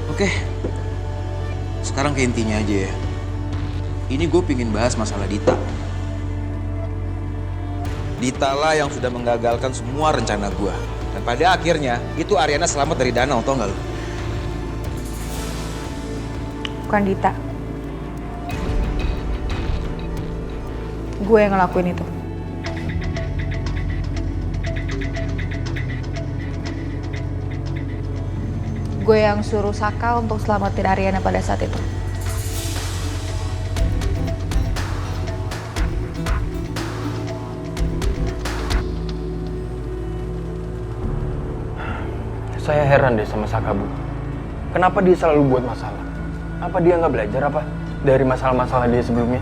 Oke. Sekarang ke intinya aja ya. Ini gue pingin bahas masalah Dita. Dita lah yang sudah menggagalkan semua rencana gue. Dan pada akhirnya, itu Ariana selamat dari danau, tau gak lo? Bukan Dita. Gue yang ngelakuin itu. Gue yang suruh Saka untuk selamatin Ariana pada saat itu. Saya heran deh sama Saka, Bu. Kenapa dia selalu buat masalah? Apa dia nggak belajar apa dari masalah-masalah dia sebelumnya?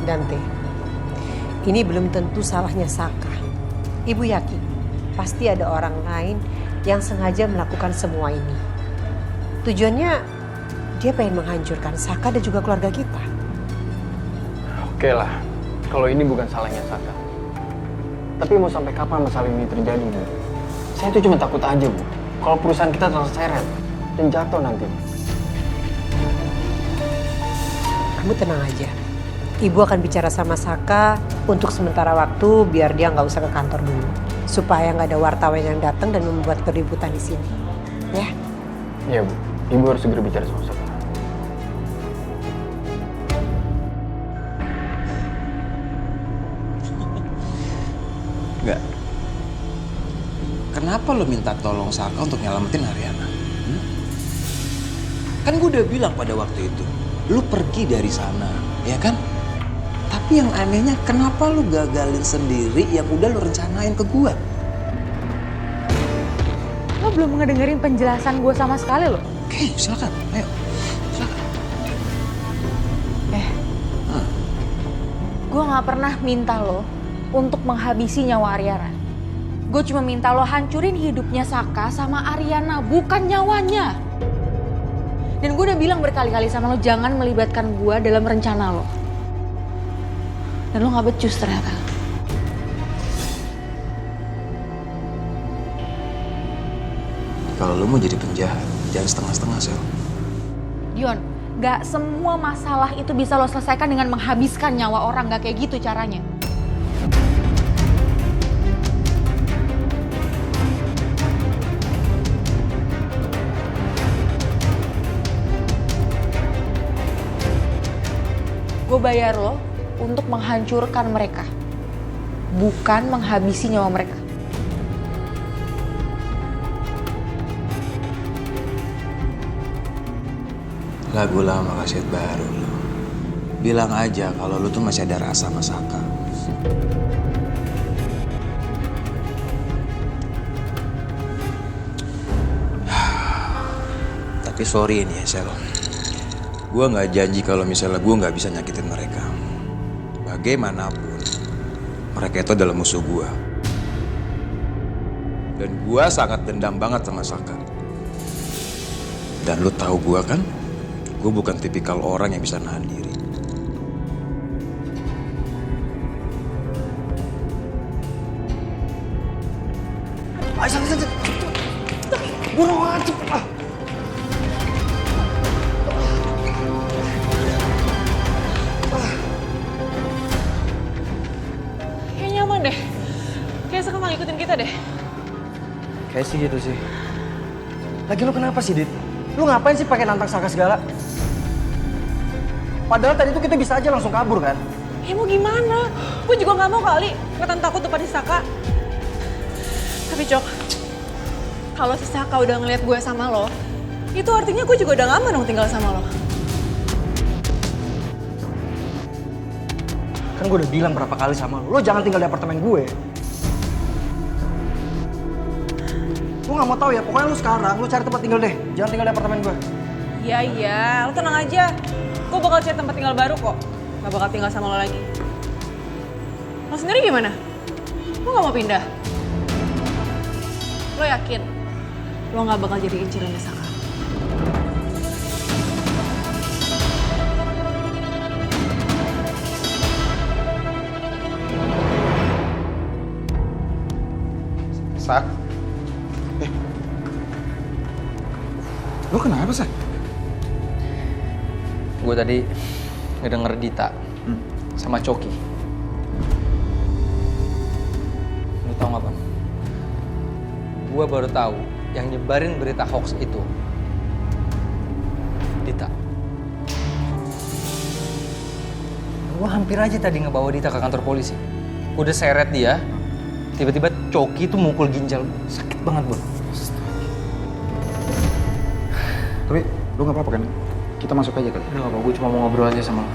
Dante, ini belum tentu salahnya Saka. Ibu yakin pasti ada orang lain yang sengaja melakukan semua ini. Tujuannya dia pengen menghancurkan Saka dan juga keluarga kita. Oke lah, kalau ini bukan salahnya Saka. Tapi mau sampai kapan masalah ini terjadi, Bu? Saya tuh cuma takut aja, Bu. Kalau perusahaan kita terseret dan jatuh nanti. Kamu tenang aja. Ibu akan bicara sama Saka untuk sementara waktu biar dia nggak usah ke kantor dulu. Supaya nggak ada wartawan yang datang dan membuat keributan di sini. Ya? Iya, Bu. Ibu harus segera bicara sama Saka. Enggak. Kenapa lo minta tolong Saka untuk nyelamatin Ariana? Kan gue udah bilang pada waktu itu, lo pergi dari sana, ya kan? Tapi yang anehnya kenapa lo gagalin sendiri yang udah lo rencanain ke gue? Lo belum ngedengerin penjelasan gue sama sekali lo. Oke, silakan. Ayo. Silakan. Gue gak pernah minta lo untuk menghabisi nyawa Ariana. Gue cuma minta lo hancurin hidupnya Saka sama Ariana, bukan nyawanya. Dan gue udah bilang berkali-kali sama lo jangan melibatkan gue dalam rencana lo. Dan lo gak becus ternyata. Kalau lo mau jadi penjahat, jangan setengah-setengah, Sel. Dion, gak semua masalah itu bisa lo selesaikan dengan menghabiskan nyawa orang. Gak kayak gitu caranya. Gue bayar lo untuk menghancurkan mereka, bukan menghabisi nyawa mereka. Lagu lama kaset baru lu. Bilang aja kalau lu tuh masih ada rasa sama Saka. Tapi sorry nih ya, Sel. Gue nggak janji kalau misalnya gue nggak bisa nyakitin mereka. Bagaimanapun, mereka itu adalah musuh gue. Dan gue sangat dendam banget sama Saka. Dan lu tahu gue kan, gue bukan tipikal orang yang bisa nahan diri. Ayo, buruan cepet. Kayak nyaman deh. Kayak Saka malah ikutin kita deh. Kayak sih gitu sih. Lagi lu kenapa sih, Dit? Lu ngapain sih pakai nantang Saka segala? Padahal tadi tuh kita bisa aja langsung kabur kan? Ya mau gimana? Gue juga nggak mau kali kelihatan takut depan si Saka. Tapi Cok, kalau si Saka udah ngeliat gue sama lo, itu artinya gue juga udah gak aman dong tinggal sama lo. Kan gue udah bilang berapa kali sama lo jangan tinggal di apartemen gue. Gue gak mau tahu ya, pokoknya lu sekarang lu cari tempat tinggal deh, jangan tinggal di apartemen gue. Iya, lo tenang aja. Gue bakal cari tempat tinggal baru kok. Gak bakal tinggal sama lo lagi. Lo sendiri gimana? Lo gak mau pindah? Lo yakin? Lo gak bakal jadi inceran Saka? Sak? Lo kenapa, Sak? Gue tadi ngedenger Dita sama Coki. Lu tau gak, Bang? Gue baru tahu yang nyebarin berita hoax itu Dita. Gue hampir aja tadi ngebawa Dita ke kantor polisi. Udah seret dia, tiba-tiba Coki tuh mukul ginjal. Sakit banget, Bro. Tapi lu gak apa-apa kan? Kita masuk aja kali. Udah gak apa, gue cuma mau ngobrol aja sama lo.